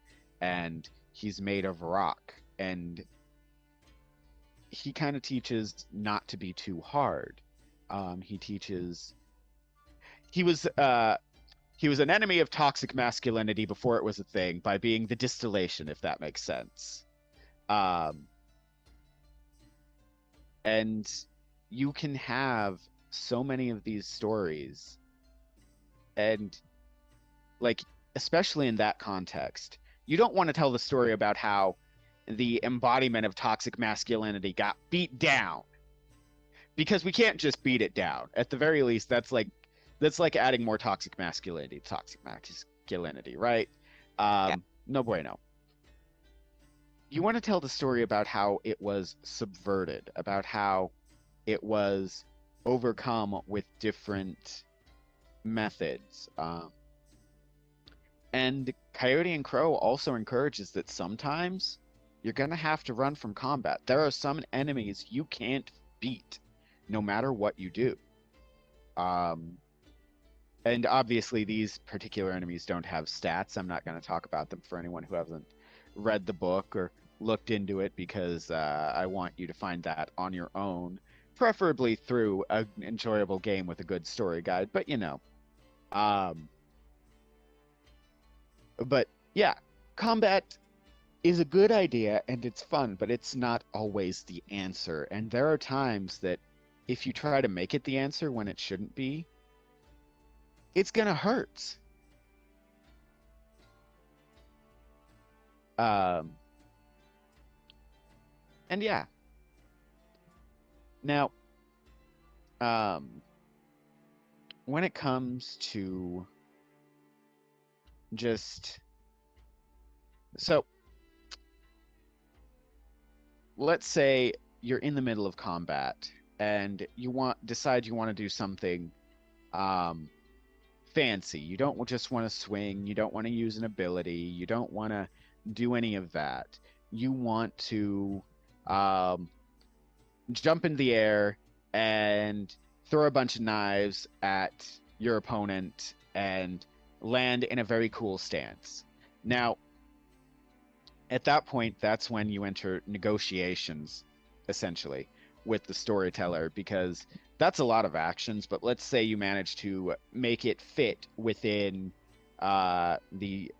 And he's made of rock. And he kind of teaches not to be too hard. He teaches he was an enemy of toxic masculinity before it was a thing by being the distillation, if that makes sense. Um, and you can have so many of these stories, and like, especially in that context, you don't want to tell the story about how the embodiment of toxic masculinity got beat down, because we can't just beat it down. At the very least, that's like adding more toxic masculinity, right? Yeah. No bueno. You want to tell the story about how it was subverted, about how it was overcome with different methods. And Coyote and Crow also encourages that sometimes you're going to have to run from combat. There are some enemies you can't beat, no matter what you do. And obviously, these particular enemies don't have stats. I'm not going to talk about them for anyone who hasn't read the book or looked into it, because I want you to find that on your own, preferably through an enjoyable game with a good story guide. But but yeah, combat is a good idea and it's fun, but it's not always the answer. And there are times that if you try to make it the answer when it shouldn't be, it's gonna hurt. Um, and yeah. Now, um, when it comes to just so let's say you're in the middle of combat and you decide you want to do something um fancy. You don't just want to swing, you don't want to use an ability, you don't want to do any of that. You want to um jump in the air and throw a bunch of knives at your opponent and land in a very cool stance. Now, at that point, that's when you enter negotiations, essentially, with the storyteller, because that's a lot of actions. But let's say you manage to make it fit within the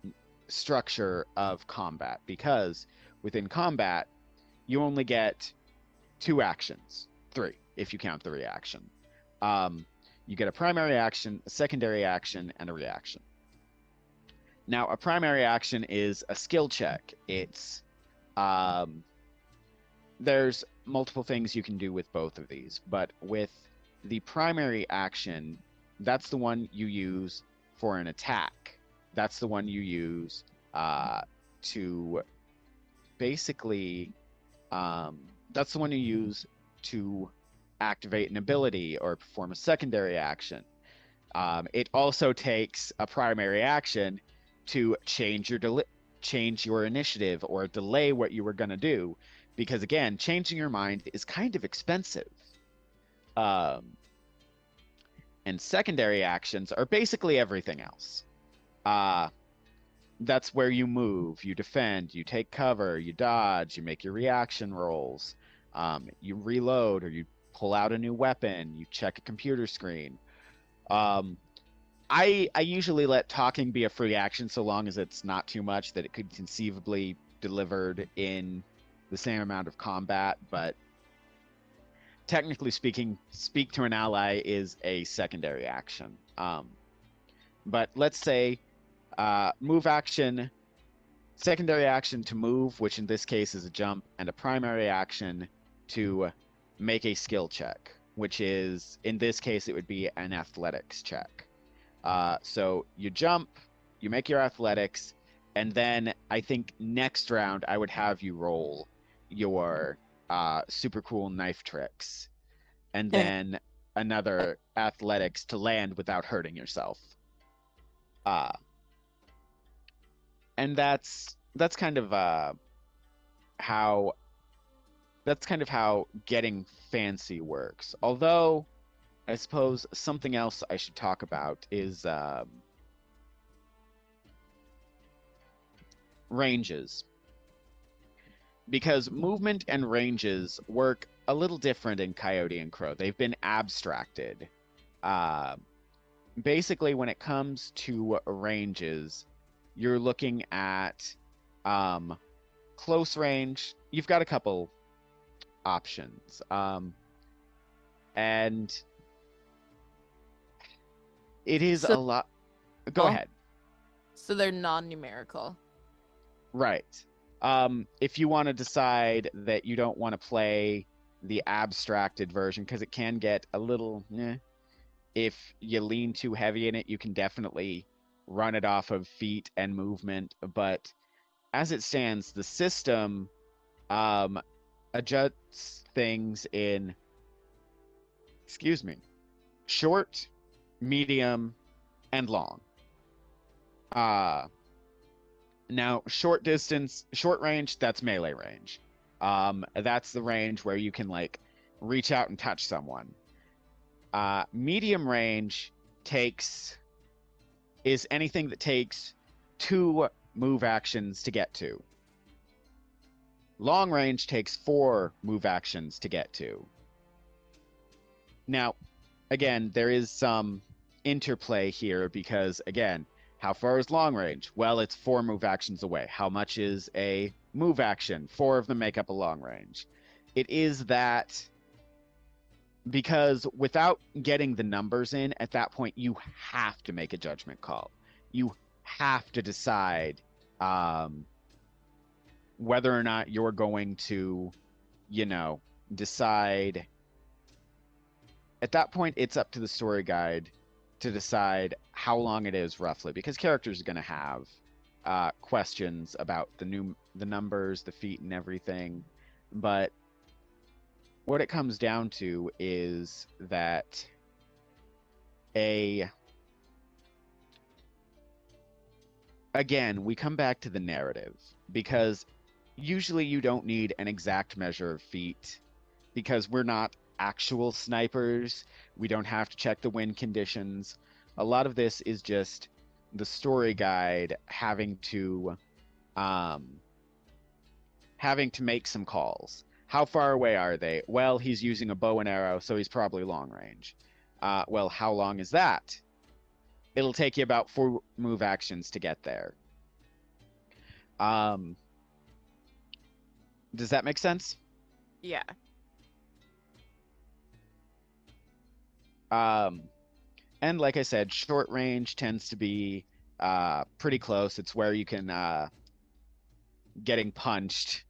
structure of combat, because within combat, you only get 2 actions, 3 if you count the reaction. You get a primary action, a secondary action, and a reaction. Now, a primary action is a skill check. It's there's multiple things you can do with both of these, but with the primary action, that's the one you use for an attack. That's the one you use to basically that's the one you use to activate an ability or perform a secondary action. It also takes a primary action to change your initiative or delay what you were going to do, because again, changing your mind is kind of expensive. And secondary actions are basically everything else. That's where you move, you defend, you take cover, you dodge, you make your reaction rolls, you reload, or you pull out a new weapon, you check a computer screen. I usually let talking be a free action so long as it's not too much that it could conceivably delivered in the same amount of combat, but technically speaking, speak to an ally is a secondary action. But let's say move action, secondary action to move, which in this case is a jump, and a primary action to make a skill check, which is, in this case, it would be an athletics check. So you jump, you make your athletics, and then I think next round I would have you roll your super cool knife tricks, and then another athletics to land without hurting yourself. Uh, and that's kind of how getting fancy works. Although I suppose something else I should talk about is ranges, because movement and ranges work a little different in Coyote and Crow. They've been abstracted. Uh, Basically, when it comes to ranges, you're looking at close range. You've got a couple options. And it is So, a lot. Go ahead. So they're non-numerical. Right. If you want to decide that you don't want to play the abstracted version, because it can get a little, if you lean too heavy in it, you can definitely run it off of feet and movement. But as it stands, the system adjusts things in, excuse me, short, medium, and long. Now, short distance, short range, that's melee range. That's the range where you can like reach out and touch someone. Medium range is anything that takes 2 move actions to get to. Long range takes 4 move actions to get to. Now, again, there is some interplay here because, again, how far is long range? Well, it's 4 move actions away. How much is a move action? 4 of them make up a long range. It is that because without getting the numbers in, at that point, you have to make a judgment call. You have to decide whether or not you're going to, decide. At that point, it's up to the story guide to decide how long it is roughly, because characters are going to have questions about the numbers, the feet, and everything. But what it comes down to is that again, we come back to the narrative, because usually you don't need an exact measure of feet, because we're not actual snipers. We don't have to check the wind conditions. A lot of this is just the story guide having to make some calls. How far away are they? Well, he's using a bow and arrow, so he's probably long range. Well, how long is that? It'll take you about 4 move actions to get there. Does that make sense? Yeah. And like I said, short range tends to be pretty close. It's where you can getting punched.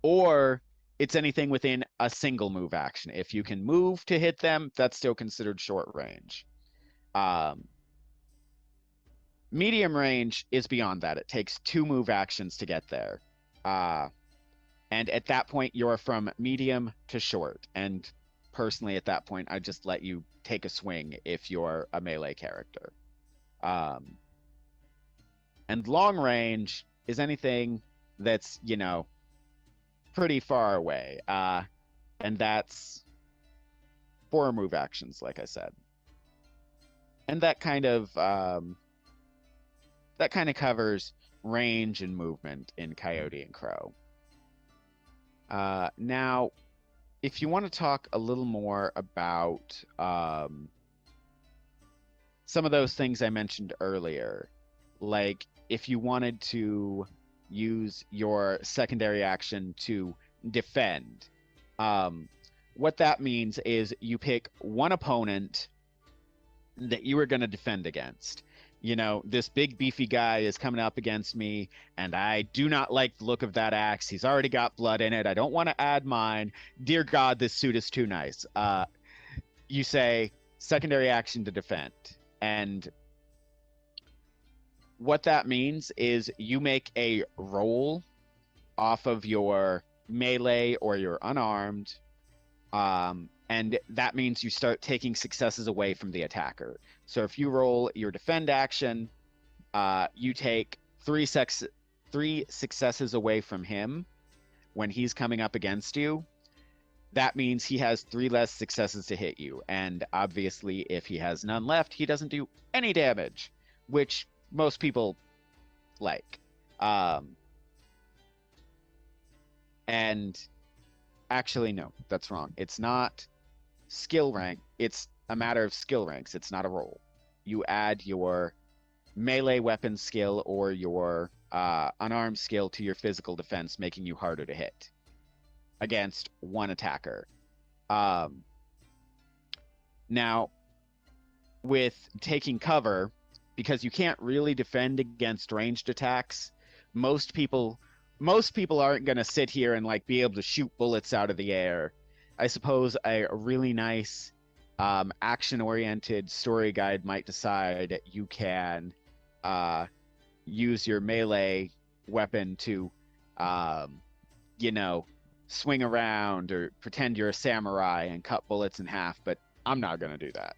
Or it's anything within a single move action. If you can move to hit them, that's still considered short range. Medium range is beyond that. It takes 2 move actions to get there. And at that point, you're from medium to short. And personally, at that point, I just let you take a swing if you're a melee character. And long range is anything that's, pretty far away. And that's 4 move actions, like I said. And that kind of covers range and movement in Coyote and Crow. Now, if you want to talk a little more about some of those things I mentioned earlier, like if you wanted to use your secondary action to defend, what that means is you pick one opponent that you are going to defend against. You know, this big beefy guy is coming up against me, and I do not like the look of that axe. He's already got blood in it. I don't want to add mine. Dear God, this suit is too nice. You say secondary action to defend. And what that means is you make a roll off of your melee or your unarmed. And that means you start taking successes away from the attacker. So if you roll your defend action, you take three successes away from him when he's coming up against you. That means he has 3 less successes to hit you. And obviously, if he has none left, he doesn't do any damage, which most people like. And actually, no, that's wrong. It's not skill rank. It's a matter of skill ranks. It's not a roll. You add your melee weapon skill or your unarmed skill to your physical defense, making you harder to hit against one attacker. Now, with taking cover, because you can't really defend against ranged attacks, most people aren't going to sit here and like be able to shoot bullets out of the air. I suppose a really nice action-oriented story guide might decide you can use your melee weapon to, swing around or pretend you're a samurai and cut bullets in half, but I'm not going to do that.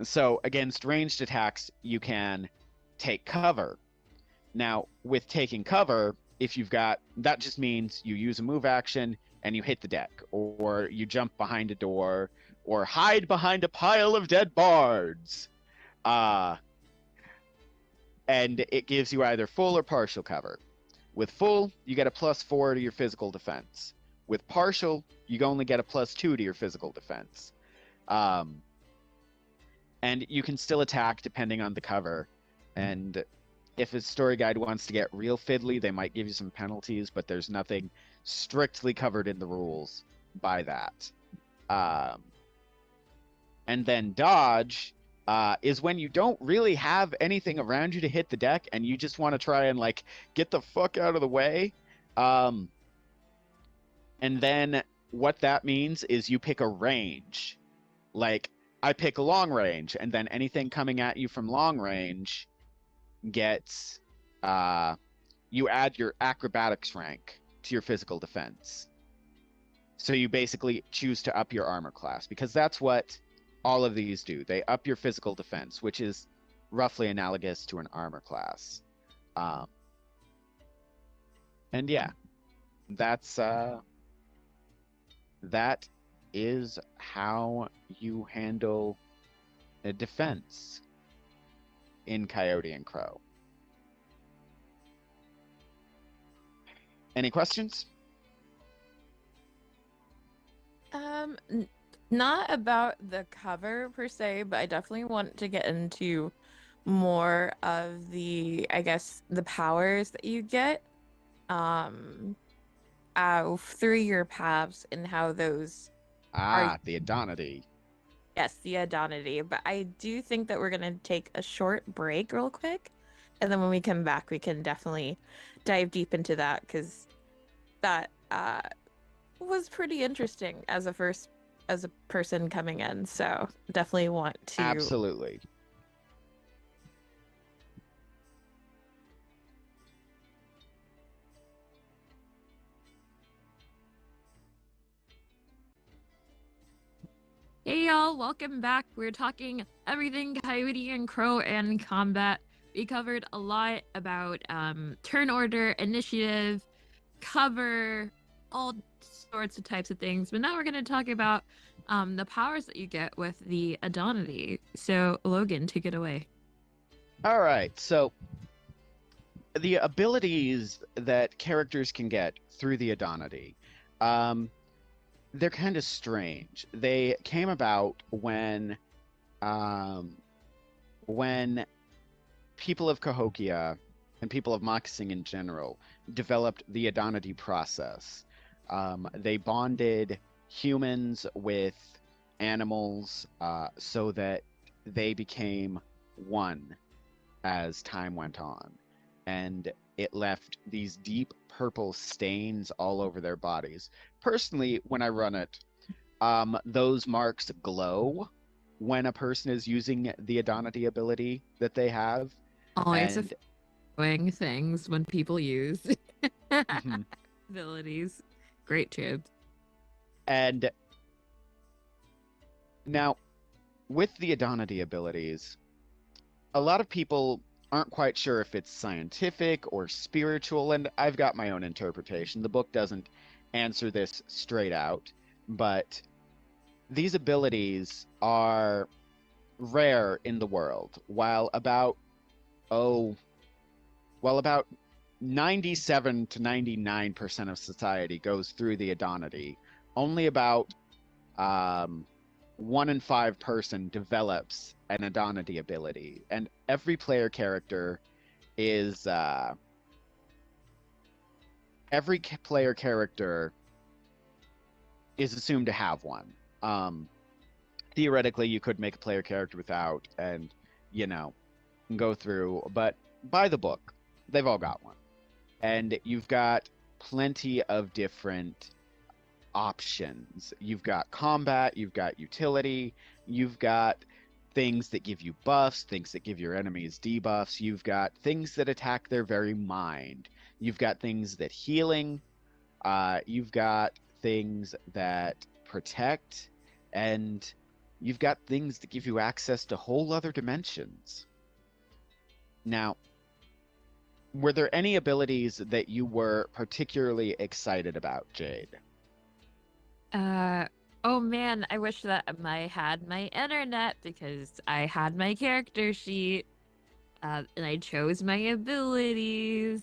So against ranged attacks, you can take cover. Now, with taking cover, if you've got, that just means you use a move action and you hit the deck, or you jump behind a door, or hide behind a pile of dead bards. And it gives you either full or partial cover. With full, you get a +4 to your physical defense. With partial, you only get a +2 to your physical defense. And you can still attack depending on the cover. And if a story guide wants to get real fiddly, they might give you some penalties, but there's nothing strictly covered in the rules by that. And then dodge is when you don't really have anything around you to hit the deck, and you just want to try and like get the fuck out of the way. And then what that means is you pick a range. Like, I pick long range, and then anything coming at you from long range gets you add your acrobatics rank to your physical defense. So you basically choose to up your armor class, because that's what all of these do. They up your physical defense, which is roughly analogous to an armor class. And yeah, that is how you handle a defense in Coyote and Crow. Any questions? Not about the cover per se, but I definitely want to get into more of the, I guess, the powers that you get through your paths and how those are. The Adonity. Yes, the Adonity. But I do think that we're going to take a short break real quick. And then when we come back, we can definitely dive deep into that, because that was pretty interesting as a person coming in. So definitely want to. Absolutely. Hey y'all, welcome back. We're talking everything Coyote and Crow and combat. We covered a lot about turn order, initiative, cover, all sorts of types of things. But now we're going to talk about the powers that you get with the Adonity. So Logan, take it away. All right, so the abilities that characters can get through the Adonity, they're kind of strange. They came about when people of Cahokia and people of Moxing in general developed the Adonity process. They bonded humans with animals so that they became one as time went on. And it left these deep purple stains all over their bodies. Personally, when I run it, those marks glow when a person is using the Adonity ability that they have. Always And doing things when people use mhm. abilities. Great tube. And now with the Adonity abilities, a lot of people aren't quite sure if it's scientific or spiritual, and I've got my own interpretation. The book doesn't answer this straight out, but these abilities are rare in the world, oh, while about 97 to 99% of society goes through the Adonity, only about 1 in 5 person develops an Adonity ability, and every player character is assumed to have one. Theoretically, you could make a player character without, and you know, go through, but by the book, they've all got one, and you've got plenty of different options. You've got combat, you've got utility, you've got things that give you buffs, things that give your enemies debuffs, you've got things that attack their very mind, you've got things that healing, you've got things that protect, and you've got things that give you access to whole other dimensions. Now, were there any abilities that you were particularly excited about, Jade? Oh man, I wish that I had my internet because I had my character sheet, and I chose my abilities.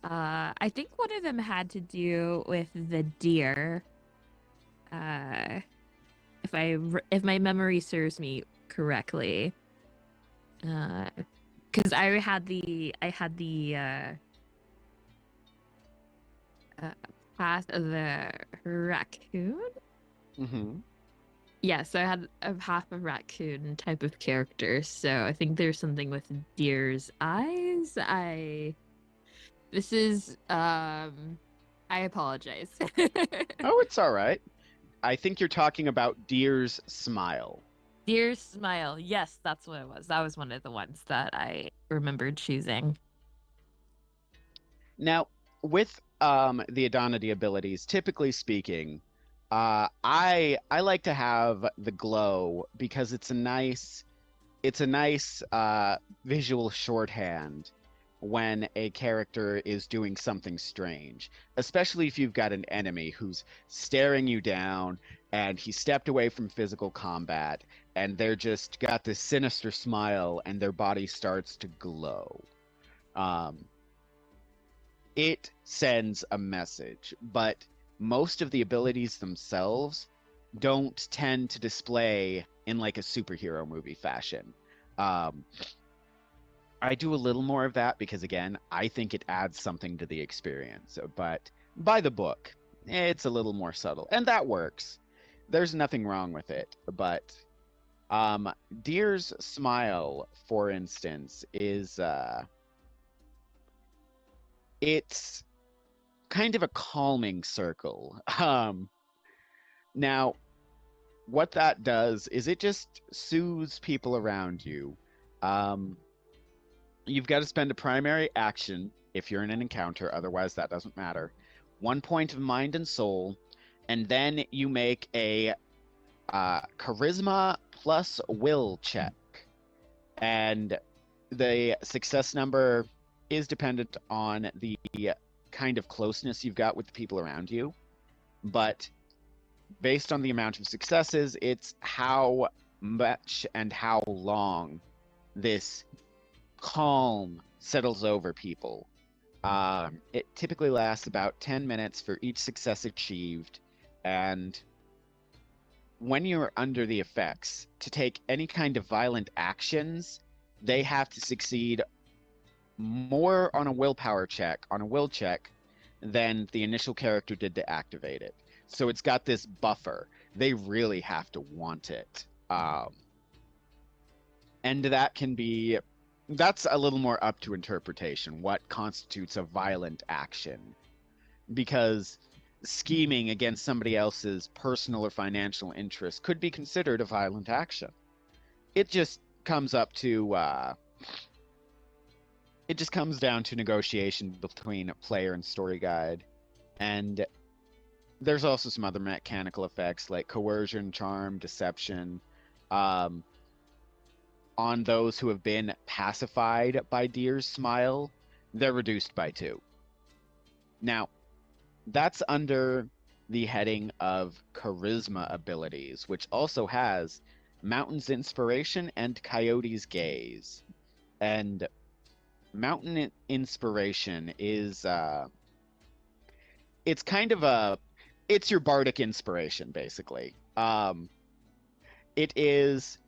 I think one of them had to do with the deer. If my memory serves me correctly, because I had the path of the raccoon. Mm-hmm. Yeah, so I had a half a raccoon type of character, so I think there's something with deer's eyes. This is I apologize. Oh, it's all right. I think you're talking about Deer's Smile. Deer's smile. Yes, that's what it was. That was one of the ones that I remembered choosing. Now, with the Adonity abilities, typically speaking, I like to have the glow because it's a nice visual shorthand when a character is doing something strange, especially if you've got an enemy who's staring you down and he stepped away from physical combat and they're just got this sinister smile and their body starts to glow. Um, it sends a message, but most of the abilities themselves don't tend to display in like a superhero movie fashion. Um, I do a little more of that because, again, I think it adds something to the experience. But by the book, it's a little more subtle, and that works. There's nothing wrong with it. But Deer's Smile, for instance, is it's kind of a calming circle. Now, what that does is it just soothes people around you. Um, you've got to spend a primary action if you're in an encounter, otherwise that doesn't matter. 1 point of mind and soul, and then you make a charisma plus will check. And the success number is dependent on the kind of closeness you've got with the people around you. But based on the amount of successes, it's how much and how long this calm settles over people. It typically lasts about 10 minutes for each success achieved, and when you're under the effects, to take any kind of violent actions, they have to succeed more on a willpower check, on a will check, than the initial character did to activate it. So it's got this buffer they really have to want it. And that's a little more up to interpretation, what constitutes a violent action. Because scheming against somebody else's personal or financial interest could be considered a violent action. It just comes up to it just comes down to negotiation between player and story guide. And there's also some other mechanical effects like coercion, charm, deception. On those who have been pacified by Deer's smile, they're reduced by 2. Now, that's under the heading of charisma abilities, which also has Mountain's Inspiration and Coyote's Gaze. And Mountain Inspiration is it's kind of it's your bardic inspiration, basically. It is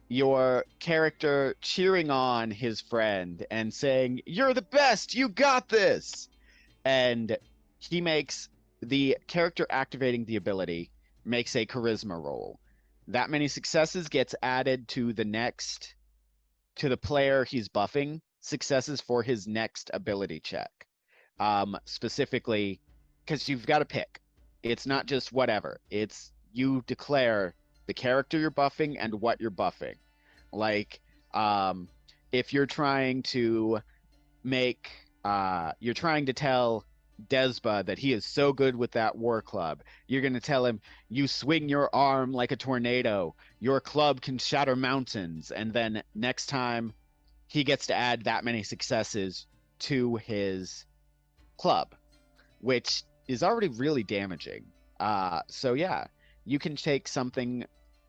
your character cheering on his friend and saying, "You're the best, you got this!" And he makes the character activating the ability makes a charisma roll. That many successes gets added to the player he's buffing successes for his next ability check. Specifically, because you've got to pick. It's not just whatever. It's you declare the character you're buffing and what you're buffing. Like, if you're trying to you're trying to tell Desba that he is so good with that war club, you're going to tell him, you swing your arm like a tornado, your club can shatter mountains, and then next time he gets to add that many successes to his club, which is already really damaging. So yeah, you can take something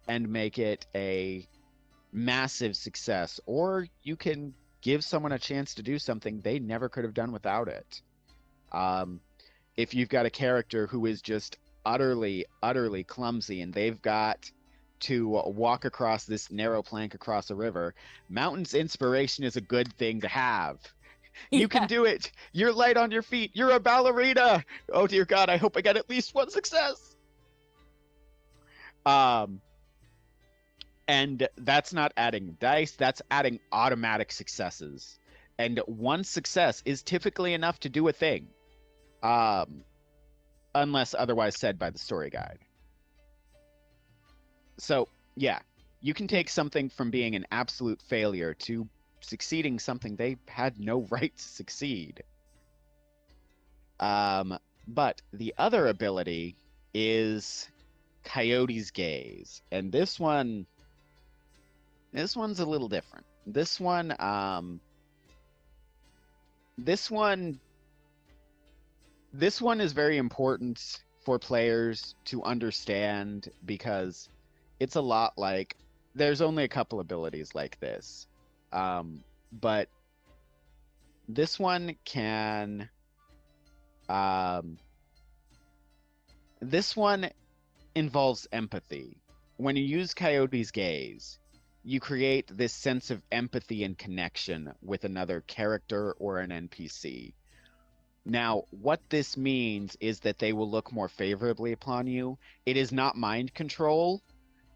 and make it a massive success, or you can give someone a chance to do something they never could have done without it. If you've got a character who is just utterly clumsy and they've got to walk across this narrow plank across a river, Mountain's Inspiration is a good thing to have. You can do it. You're light on your feet. You're a ballerina. Oh dear God, I hope I get at least one success. And that's not adding dice, that's adding automatic successes. And one success is typically enough to do a thing. Unless otherwise said by the story guide. So, yeah, you can take something from being an absolute failure to succeeding something they had no right to succeed. But the other ability is Coyote's Gaze, and this one's a little different. This one is very important for players to understand because it's a lot like, there's only a couple abilities like this. But this one can, this one involves empathy. When you use Coyote's Gaze, you create this sense of empathy and connection with another character or an NPC. Now, what this means is that they will look more favorably upon you. It is not mind control.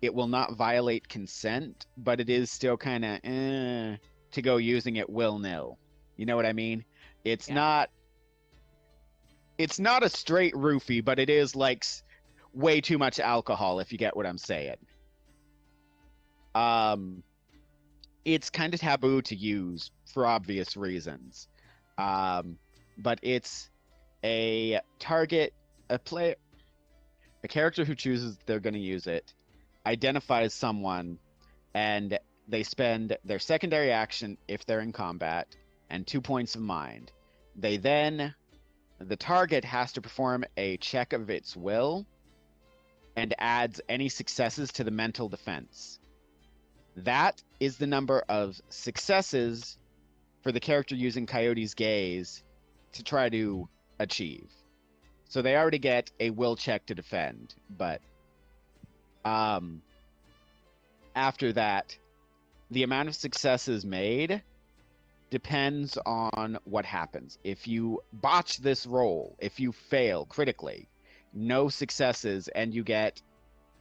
It will not violate consent, but it is still kind of to go using it will-nil. You know what I mean? It's not a straight roofie, but it is like way too much alcohol, if you get what I'm saying. It's kind of taboo to use for obvious reasons. But it's a character who chooses they're going to use it, identifies someone, and they spend their secondary action if they're in combat, and 2 points of mind. The target has to perform a check of its will, and adds any successes to the mental defense. That is the number of successes for the character using Coyote's Gaze to try to achieve. So they already get a will check to defend, but after that, the amount of successes made depends on what happens. If you botch this roll, if you fail critically, no successes, and you get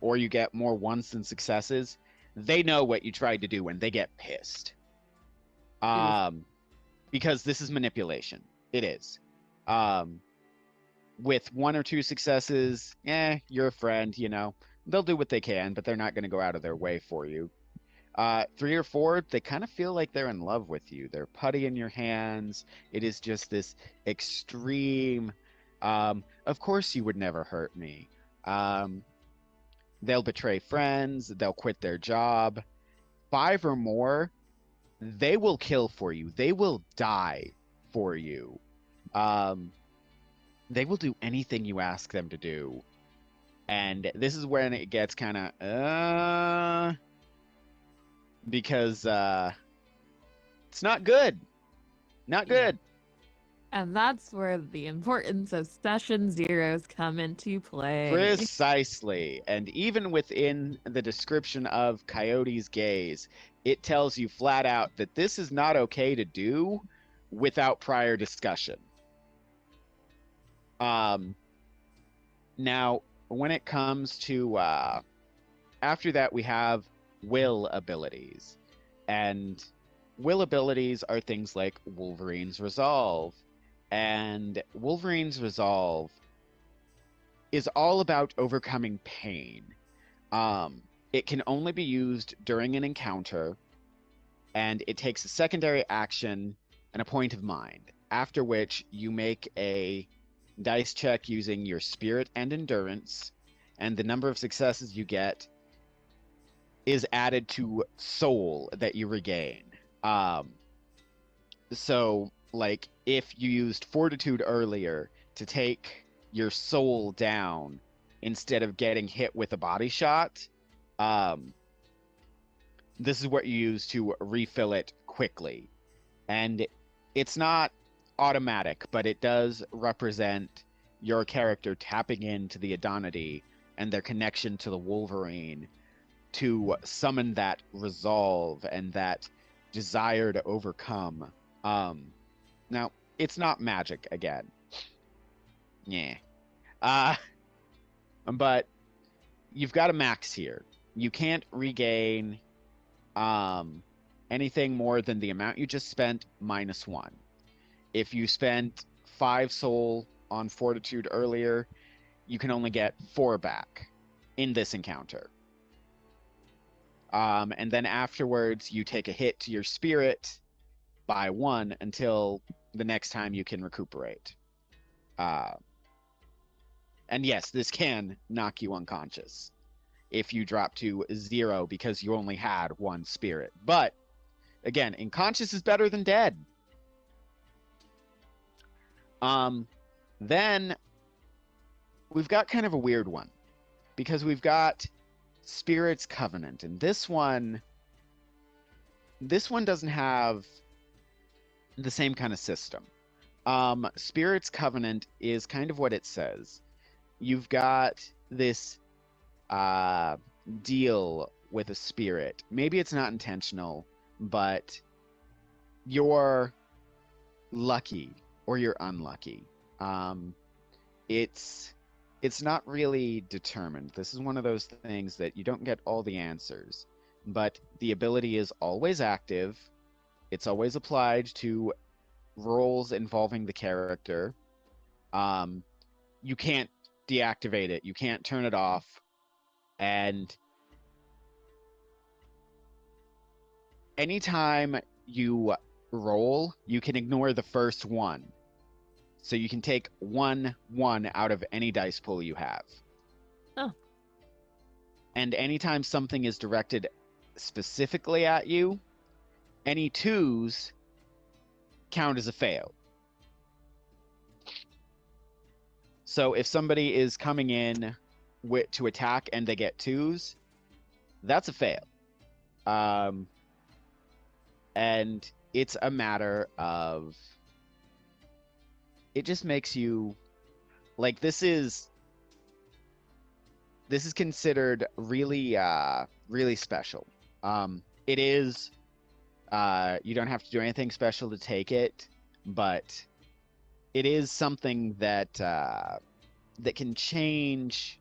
or you get more ones than successes, they know what you tried to do and they get pissed. Because this is manipulation. It is. With 1 or 2 successes, you're a friend, you know. They'll do what they can, but they're not going to go out of their way for you. 3 or 4, they kind of feel like they're in love with you. They're putty in your hands. It is just this extreme, of course you would never hurt me. They'll betray friends. They'll quit their job. 5 or more, they will kill for you. They will die for you. They will do anything you ask them to do. And this is when it gets kind of, because it's not good. Not good. And that's where the importance of session zeros come into play. Precisely. And even within the description of Coyote's gaze, it tells you flat out that this is not okay to do without prior discussion. Now, when it comes to after that, we have will abilities. And will abilities are things like Wolverine's Resolve. And Wolverine's Resolve is all about overcoming pain. It can only be used during an encounter, and it takes a secondary action and a point of mind, after which you make a dice check using your spirit and endurance, and the number of successes you get is added to soul that you regain. So, like, if you used fortitude earlier to take your soul down instead of getting hit with a body shot, this is what you use to refill it quickly. And it's not automatic, but it does represent your character tapping into the Adonity and their connection to the Wolverine to summon that resolve and that desire to overcome. Now, it's not magic again. Yeah. But you've got a max here. You can't regain anything more than the amount you just spent minus 1. If you spent 5 soul on fortitude earlier, you can only get 4 back in this encounter. And then afterwards, you take a hit to your spirit by 1 until the next time you can recuperate. And yes, this can knock you unconscious if you drop to 0 because you only had 1 spirit. But again, unconscious is better than dead. Then we've got kind of a weird one, because we've got Spirit's Covenant, and this one doesn't have the same kind of system. Spirit's Covenant is kind of what it says. You've got this deal with a spirit. Maybe it's not intentional, but you're lucky or you're unlucky. It's not really determined. This is one of those things that you don't get all the answers, but the ability is always active. It's always applied to roles involving the character. You can't deactivate it. You can't turn it off. And anytime you roll, you can ignore the first 1. So you can take 1 out of any dice pool you have. Oh. And anytime something is directed specifically at you, any 2s count as a fail. So if somebody is coming in to attack and they get 2s, that's a fail. And it's a matter of... It just makes you... Like, this is considered really, really special. It is... you don't have to do anything special to take it, but it is something that that can change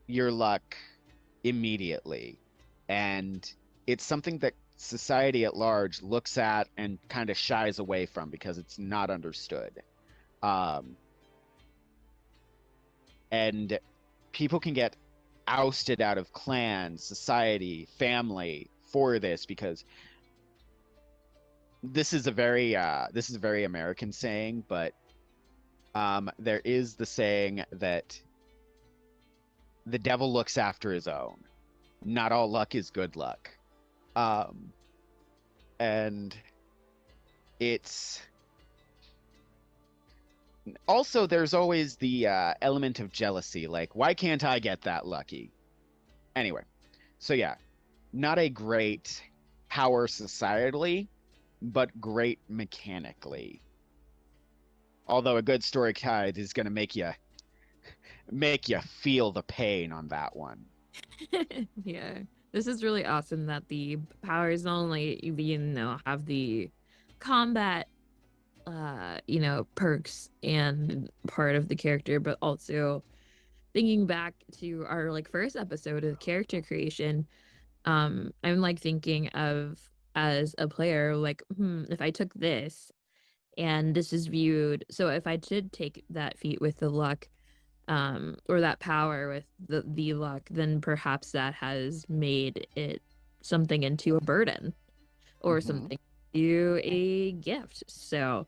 your luck immediately. And it's something that society at large looks at and kind of shies away from because it's not understood. Um, and people can get ousted out of clans, society, family for this because this is a very American saying, but there is the saying that the devil looks after his own. Not all luck is good luck. And it's also, there's always the element of jealousy, like, why can't I get that lucky? Anyway, so yeah, not a great power societally, but great mechanically. Although a good story guide is going to make you feel the pain on that one. Yeah. This is really awesome that the powers not only have the combat perks and part of the character, but also thinking back to our like first episode of character creation, I'm like thinking of as a player, like, if I took this and this is viewed, so if I did take that feat with the luck, or that power with the luck, then perhaps that has made it something into a burden or something to a gift. So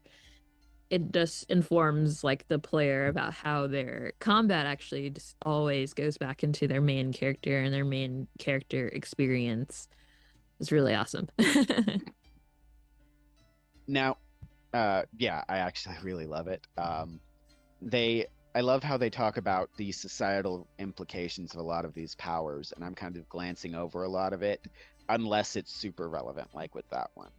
it just informs like the player about how their combat actually just always goes back into their main character and their main character experience. It's really awesome. Now, yeah, I actually really love it. I love how they talk about the societal implications of a lot of these powers, and I'm kind of glancing over a lot of it, unless it's super relevant, like with that one.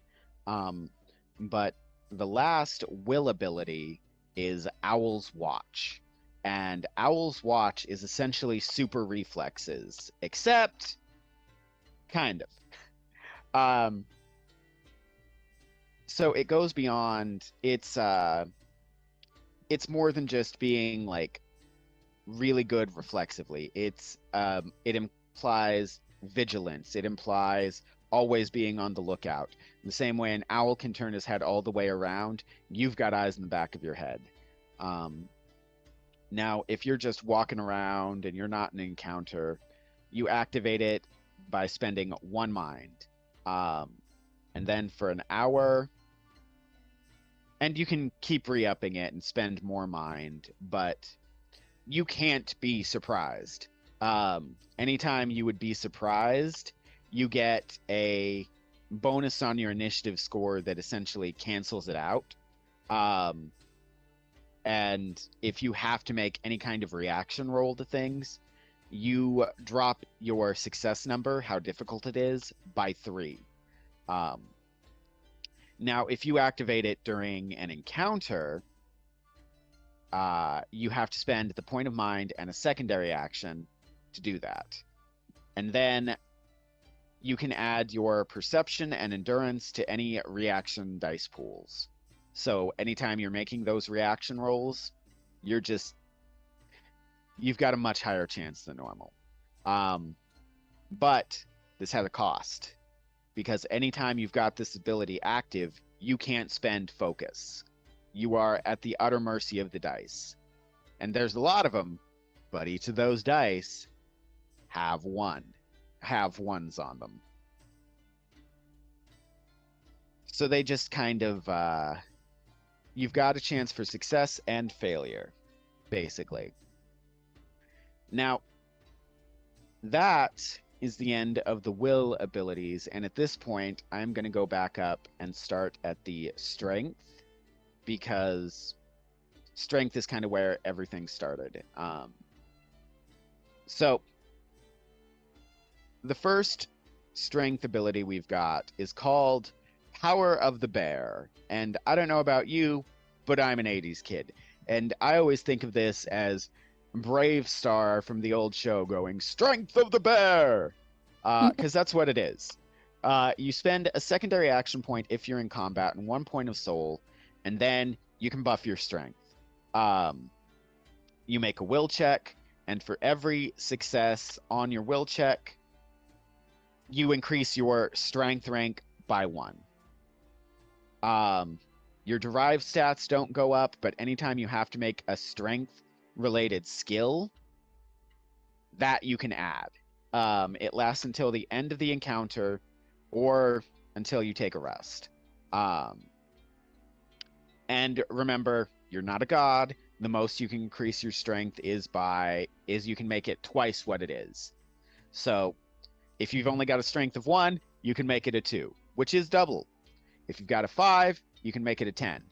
But the last will ability is Owl's Watch. And Owl's Watch is essentially super reflexes, except kind of. So it goes beyond, it's more than just being like really good reflexively. It implies vigilance. It implies always being on the lookout. In the same way an owl can turn his head all the way around, you've got eyes in the back of your head. Now, if you're just walking around and you're not in an encounter, you activate it by spending 1 mind. And then for an hour, and you can keep re-upping it and spend more mind, but you can't be surprised. Anytime you would be surprised, you get a bonus on your initiative score that essentially cancels it out. And if you have to make any kind of reaction roll to things, you drop your success number, how difficult it is, by 3. Now, if you activate it during an encounter, you have to spend the point of mind and a secondary action to do that. And then you can add your perception and endurance to any reaction dice pools. So anytime you're making those reaction rolls, you've got a much higher chance than normal. But this has a cost, because anytime you've got this ability active, you can't spend focus. You are at the utter mercy of the dice. And there's a lot of them, but each of those dice have ones on them. So they just kind of, you've got a chance for success and failure, basically. Now, that is the end of the will abilities, and at this point, I'm going to go back up and start at the strength, because strength is kind of where everything started. So, the first strength ability we've got is called Power of the Bear, and I don't know about you, but I'm an 80s kid, and I always think of this as Brave Star from the old show going, Strength of the Bear! Because that's what it is. You spend a secondary action point if you're in combat and 1 point of soul, and then you can buff your strength. You make a will check, and for every success on your will check, you increase your strength rank by 1. Your derived stats don't go up, but anytime you have to make a strength-related skill, that you can add. It lasts until the end of the encounter or until you take a rest. And remember, you're not a god. The most you can increase your strength is you can make it twice what it is. So if you've only got a strength of 1, you can make it a 2, which is double. If you've got a 5, you can make it a 10.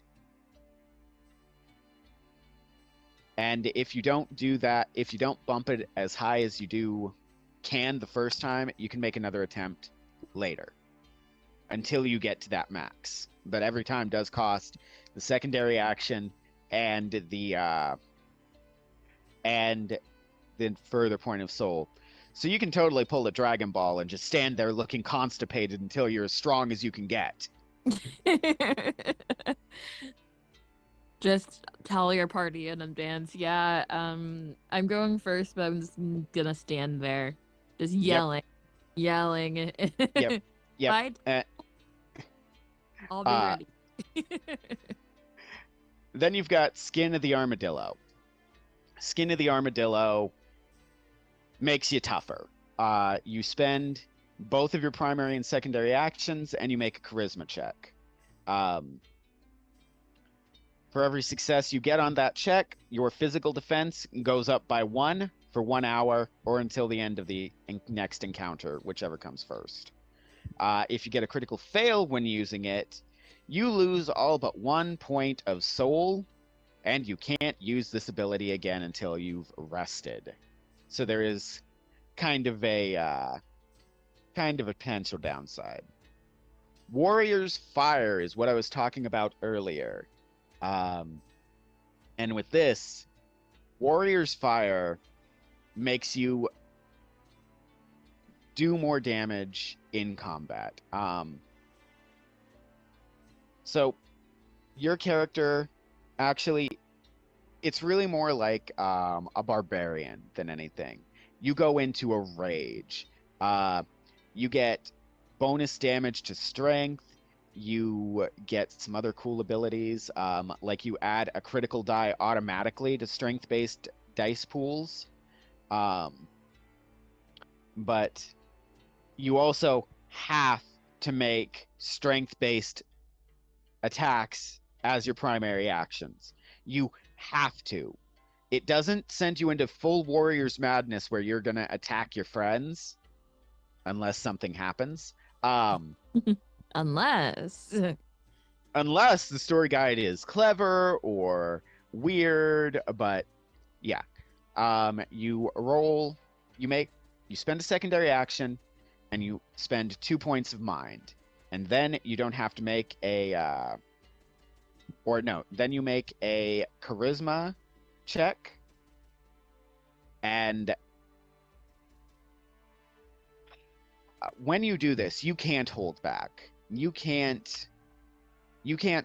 And if you don't do that, if you don't bump it as high as you can the first time, you can make another attempt later until you get to that max. But every time does cost the secondary action and the further point of soul. So you can totally pull a Dragon Ball and just stand there looking constipated until you're as strong as you can get. Just tell your party in advance. Yeah, I'm going first, but I'm just gonna stand there, just yelling. Yep. Right? I'll be ready. Then you've got Skin of the Armadillo. Skin of the Armadillo makes you tougher. You spend both of your primary and secondary actions, and you make a charisma check. For every success you get on that check, your physical defense goes up by 1 for 1 hour or until the end of the next encounter, whichever comes first. If you get a critical fail when using it, you lose all but 1 point of soul, and you can't use this ability again until you've rested. So there is kind of a potential downside. Warrior's Fire is what I was talking about earlier. And with this, Warrior's Fire makes you do more damage in combat. So your character actually, it's really more like a barbarian than anything. You go into a rage. You get bonus damage to strength. You get some other cool abilities, like you add a critical die automatically to strength-based dice pools. But you also have to make strength-based attacks as your primary actions. You have to. It doesn't send you into full warrior's madness where you're going to attack your friends unless something happens. Unless Unless the story guide is clever or weird, but yeah. You spend a secondary action, and you spend 2 points of mind. And then you don't have to make then you make a charisma check. And when you do this, you can't hold back. You can't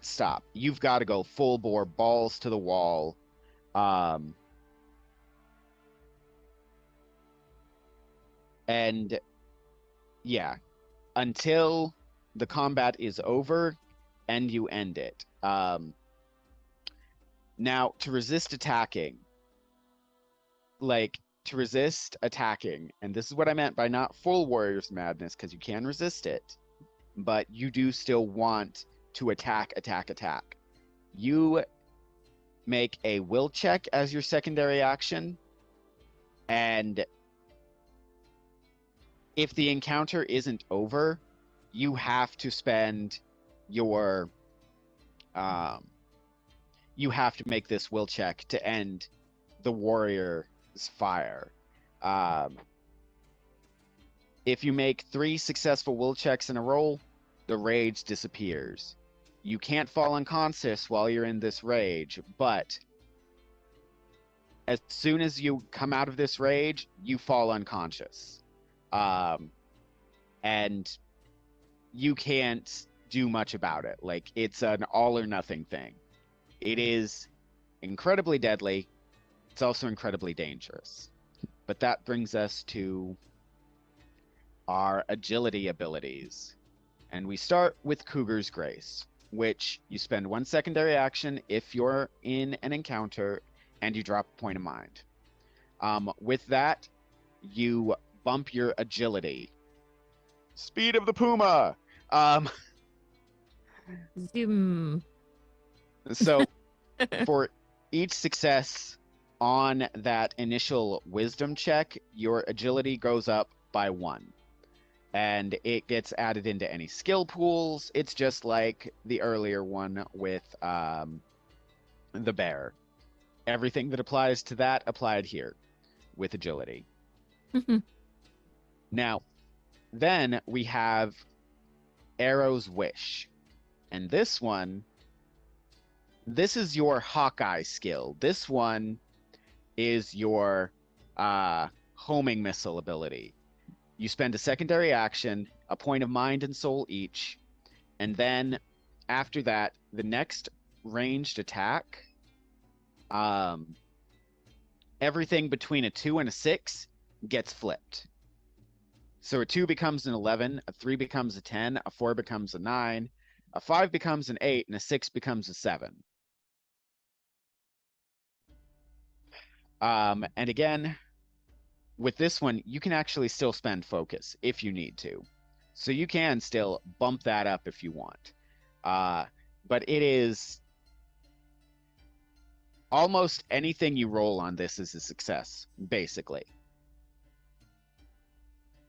stop. You've got to go full bore, balls to the wall. And yeah, until the combat is over and you end it. Now, to resist attacking, and this is what I meant by not full warrior's madness, because you can resist it, but you do still want to attack. You make a will check as your secondary action, and if the encounter isn't over, you have to spend your you have to make this will check to end the warrior's fire. If you make 3 successful will checks in a row, the rage disappears. You can't fall unconscious while you're in this rage, but as soon as you come out of this rage, you fall unconscious. And you can't do much about it. Like, it's an all or nothing thing. It is incredibly deadly. It's also incredibly dangerous. But that brings us to our agility abilities. And we start with Cougar's Grace, which you spend 1 secondary action if you're in an encounter, and you drop a point of mind. With that, you bump your agility. Speed of the Puma! Zoom. So for each success on that initial wisdom check, your agility goes up by 1. And it gets added into any skill pools. It's just like the earlier one with the bear. Everything that applies to that applied here with agility. Now, then we have Arrow's Wish. And this is your Hawkeye skill. This one is your homing missile ability. You spend a secondary action, a point of mind and soul each, and then after that, the next ranged attack, everything between a 2 and a 6 gets flipped. So a 2 becomes an 11, a 3 becomes a 10, a 4 becomes a 9, a 5 becomes an 8, and a 6 becomes a 7. And again, with this one, you can actually still spend focus if you need to. So you can still bump that up if you want. But it is almost anything you roll on this is a success, basically.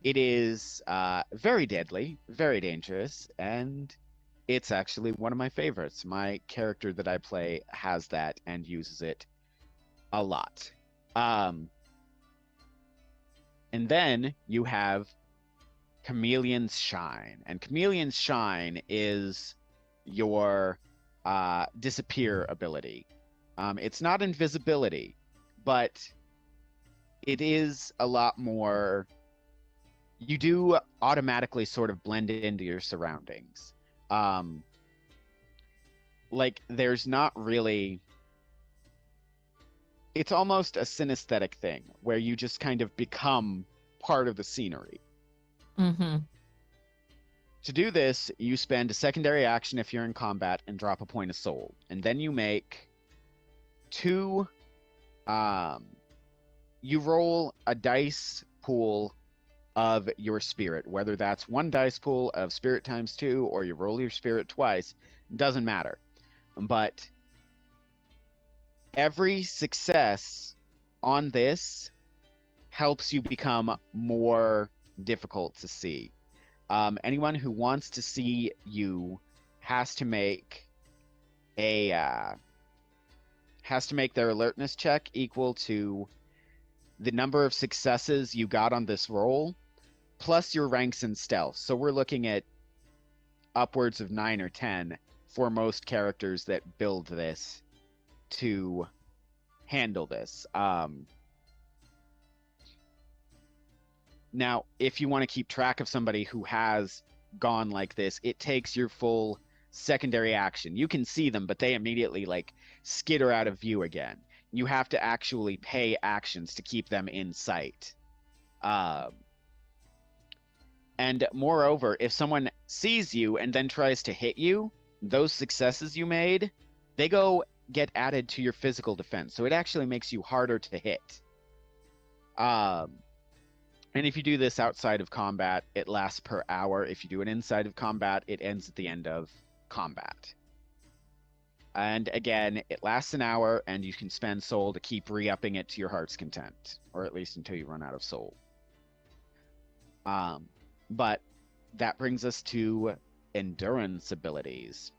It is very deadly, very dangerous, and it's actually one of my favorites. My character that I play has that and uses it a lot. And then you have Chameleon's Shine. And Chameleon's Shine is your disappear ability. It's not invisibility, but it is a lot more... You do automatically sort of blend into your surroundings. Like, there's not really... It's almost a synesthetic thing where you just kind of become part of the scenery. Mm-hmm. To do this, you spend a secondary action if you're in combat and drop a point of soul. And then you make 2... you roll a dice pool of your spirit, whether that's 1 dice pool of spirit times 2 or you roll your spirit twice, doesn't matter. But every success on this helps you become more difficult to see. Anyone who wants to see you has to make their alertness check equal to the number of successes you got on this roll, plus your ranks in stealth. So we're looking at upwards of 9 or 10 for most characters that build this to handle this. Now, if you want to keep track of somebody who has gone like this, it takes your full secondary action. You can see them, but they immediately like skitter out of view again. You have to actually pay actions to keep them in sight. And moreover, if someone sees you and then tries to hit you, those successes you made, they get added to your physical defense. So it actually makes you harder to hit. And if you do this outside of combat, it lasts per hour. If you do it inside of combat, it ends at the end of combat. And again, it lasts an hour, and you can spend soul to keep re-upping it to your heart's content, or at least until you run out of soul. But that brings us to endurance abilities.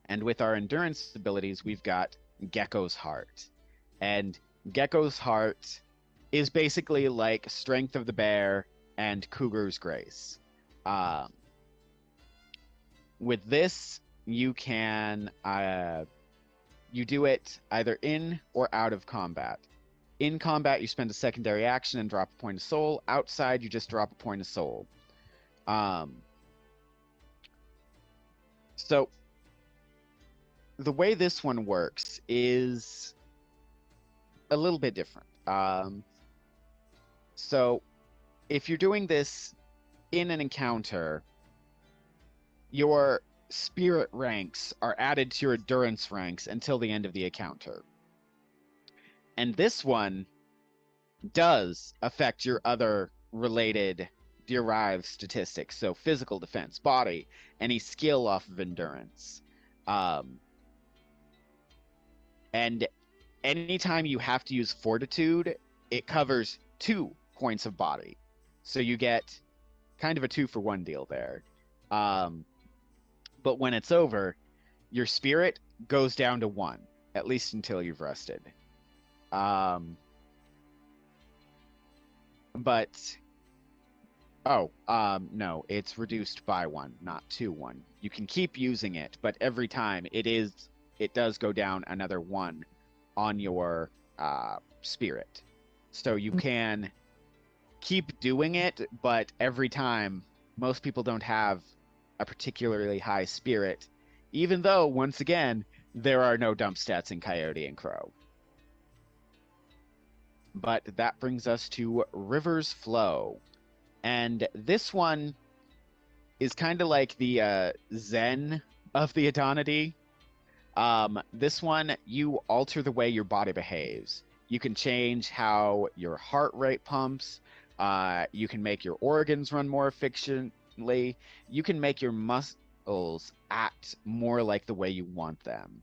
And with our endurance abilities, we've got Gecko's Heart. And Gecko's Heart is basically like Strength of the Bear and Cougar's Grace. With this, you can you do it either in or out of combat. In combat, you spend a secondary action and drop a point of soul. Outside, you just drop a point of soul. So the way this one works is a little bit different. So if you're doing this in an encounter, your spirit ranks are added to your endurance ranks until the end of the encounter. And this one does affect your other related derived statistics. So physical defense, body, any skill off of endurance. And anytime you have to use fortitude, it covers 2 points of body. So you get kind of a 2-for-1 deal there. But when it's over, your spirit goes down to 1, at least until you've rested. No, it's reduced by 1, not to 1. You can keep using it, but every time it does go down another 1 on your spirit. So you can keep doing it, but every time, most people don't have a particularly high spirit, even though, once again, there are no dump stats in Coyote and Crow. But that brings us to River's Flow. And this one is kind of like the Zen of the Adonity. This one, you alter the way your body behaves. You can change how your heart rate pumps. You can make your organs run more efficiently. You can make your muscles act more like the way you want them.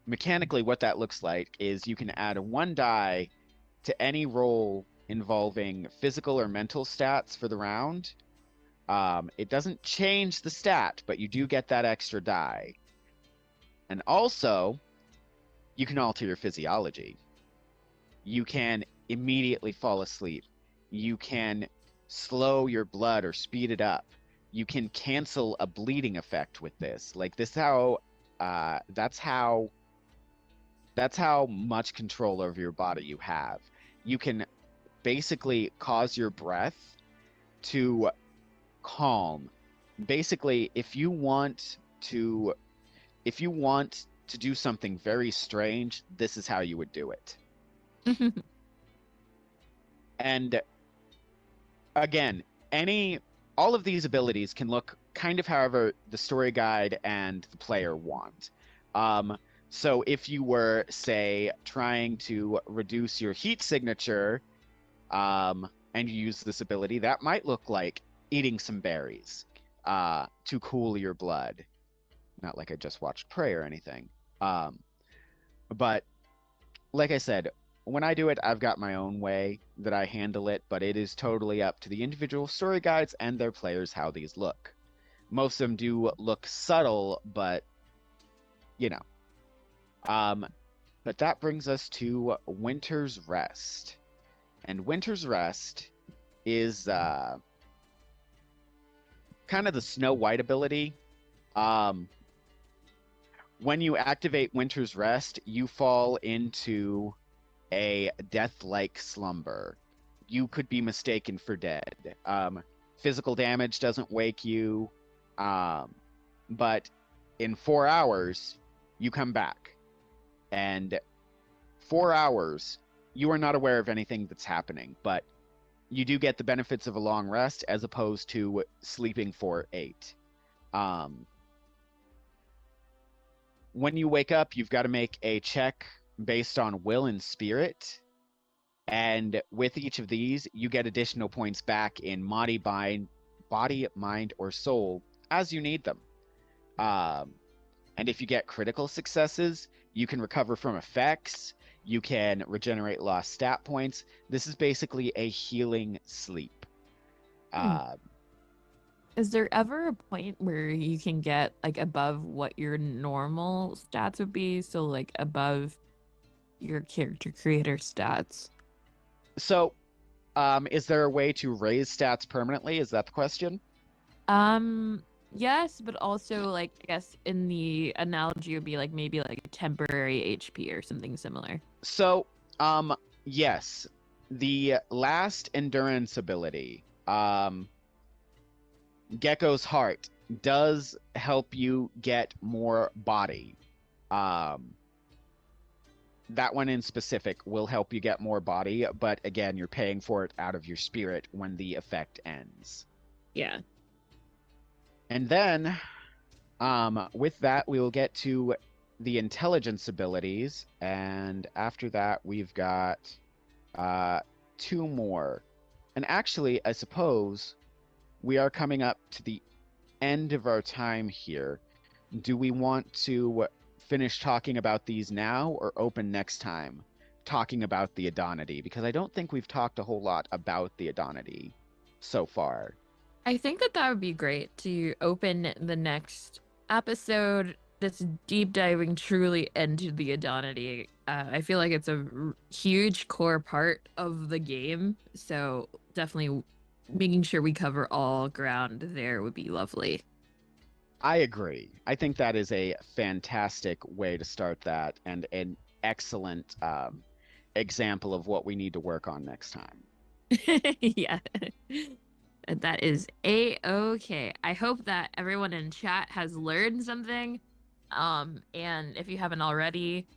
Mechanically, what that looks like is you can add 1 die to any roll involving physical or mental stats for the round. It doesn't change the stat, but you do get that extra die. And also, you can alter your physiology. You can immediately fall asleep. You can slow your blood or speed it up. You can cancel a bleeding effect with this. Like this, that's how much control over your body you have. You can basically cause your breath to calm. Basically, if you want to do something very strange, this is how you would do it. And again, all of these abilities can look kind of however the story guide and the player want. So if you were, say, trying to reduce your heat signature, and you use this ability, that might look like eating some berries to cool your blood. Not like I just watched Prey or anything. But like I said, when I do it, I've got my own way that I handle it, but it is totally up to the individual story guides and their players how these look. Most of them do look subtle, but you know. But that brings us to Winter's Rest. And Winter's Rest is kind of the Snow White ability. When you activate Winter's Rest, you fall into a death-like slumber. You could be mistaken for dead. Physical damage doesn't wake you, but in 4 hours, you come back. And 4 hours, you are not aware of anything that's happening, but you do get the benefits of a long rest as opposed to sleeping for 8. When you wake up, you've got to make a check based on will and spirit. And with each of these, you get additional points back in body, mind, or soul as you need them. And if you get critical successes, you can recover from effects. You can regenerate lost stat points. This is basically a healing sleep. Is there ever a point where you can get like above what your normal stats would be? So like above your character creator stats? So, is there a way to raise stats permanently? Is that the question? Yes, but also like I guess in the analogy would be like maybe like a temporary HP or something similar. So, yes. The last endurance ability, Gecko's Heart, does help you get more body. that one in specific will help you get more body, but again, you're paying for it out of your spirit when the effect ends. Yeah. And then, with that, we will get to the intelligence abilities, and after that, we've got two more. And actually, I suppose we are coming up to the end of our time here. Do we want to finish talking about these now or open next time talking about the Adonity? Because I don't think we've talked a whole lot about the Adonity so far. I think that that would be great to open the next episode that's deep diving truly into the Adonity. I feel like it's a huge core part of the game, so definitely making sure we cover all ground there would be lovely. I agree. I think that is a fantastic way to start that and an excellent example of what we need to work on next time. Yeah. That is a-okay. I hope that everyone in chat has learned something. And if you haven't already,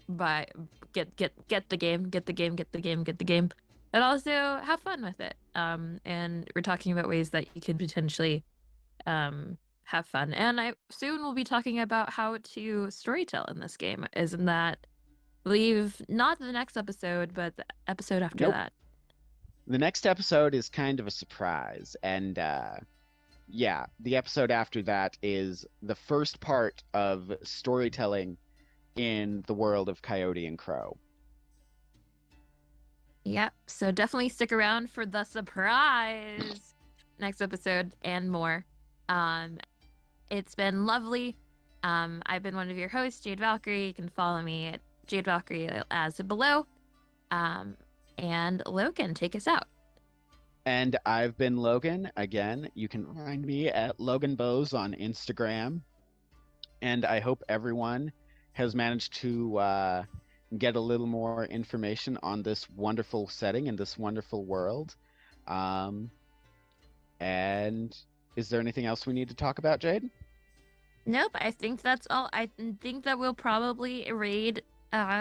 but get the game, get the game, and also have fun with it. And we're talking about ways that you can potentially have fun. And I soon will be talking about how to storytell in this game. Isn't that, I believe, not the next episode, but the episode after Nope. that. The next episode is kind of a surprise, and yeah, the episode after that is the first part of storytelling in the world of Coyote and Crow. Yep. So definitely stick around for the surprise next episode and more. It's been lovely. I've been one of your hosts, Jade Valkyrie. You can follow me at Jade Valkyrie as below. And Logan, take us out. And I've been Logan. Again, you can find me at Logan Bose on Instagram. And I hope everyone has managed to get a little more information on this wonderful setting and this wonderful world. And is there anything else we need to talk about, Jade? Nope, I think that's all. I think that we'll probably raid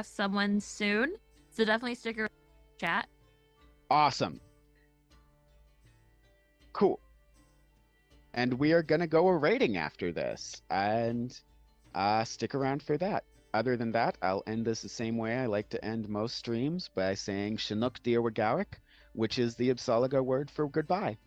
someone soon. So definitely stick around chat. Awesome. Cool. And we are going to go a rating after this. And stick around for that. Other than that, I'll end this the same way I like to end most streams, by saying Chinook Diawagawik, which is the Apsalaga word for goodbye.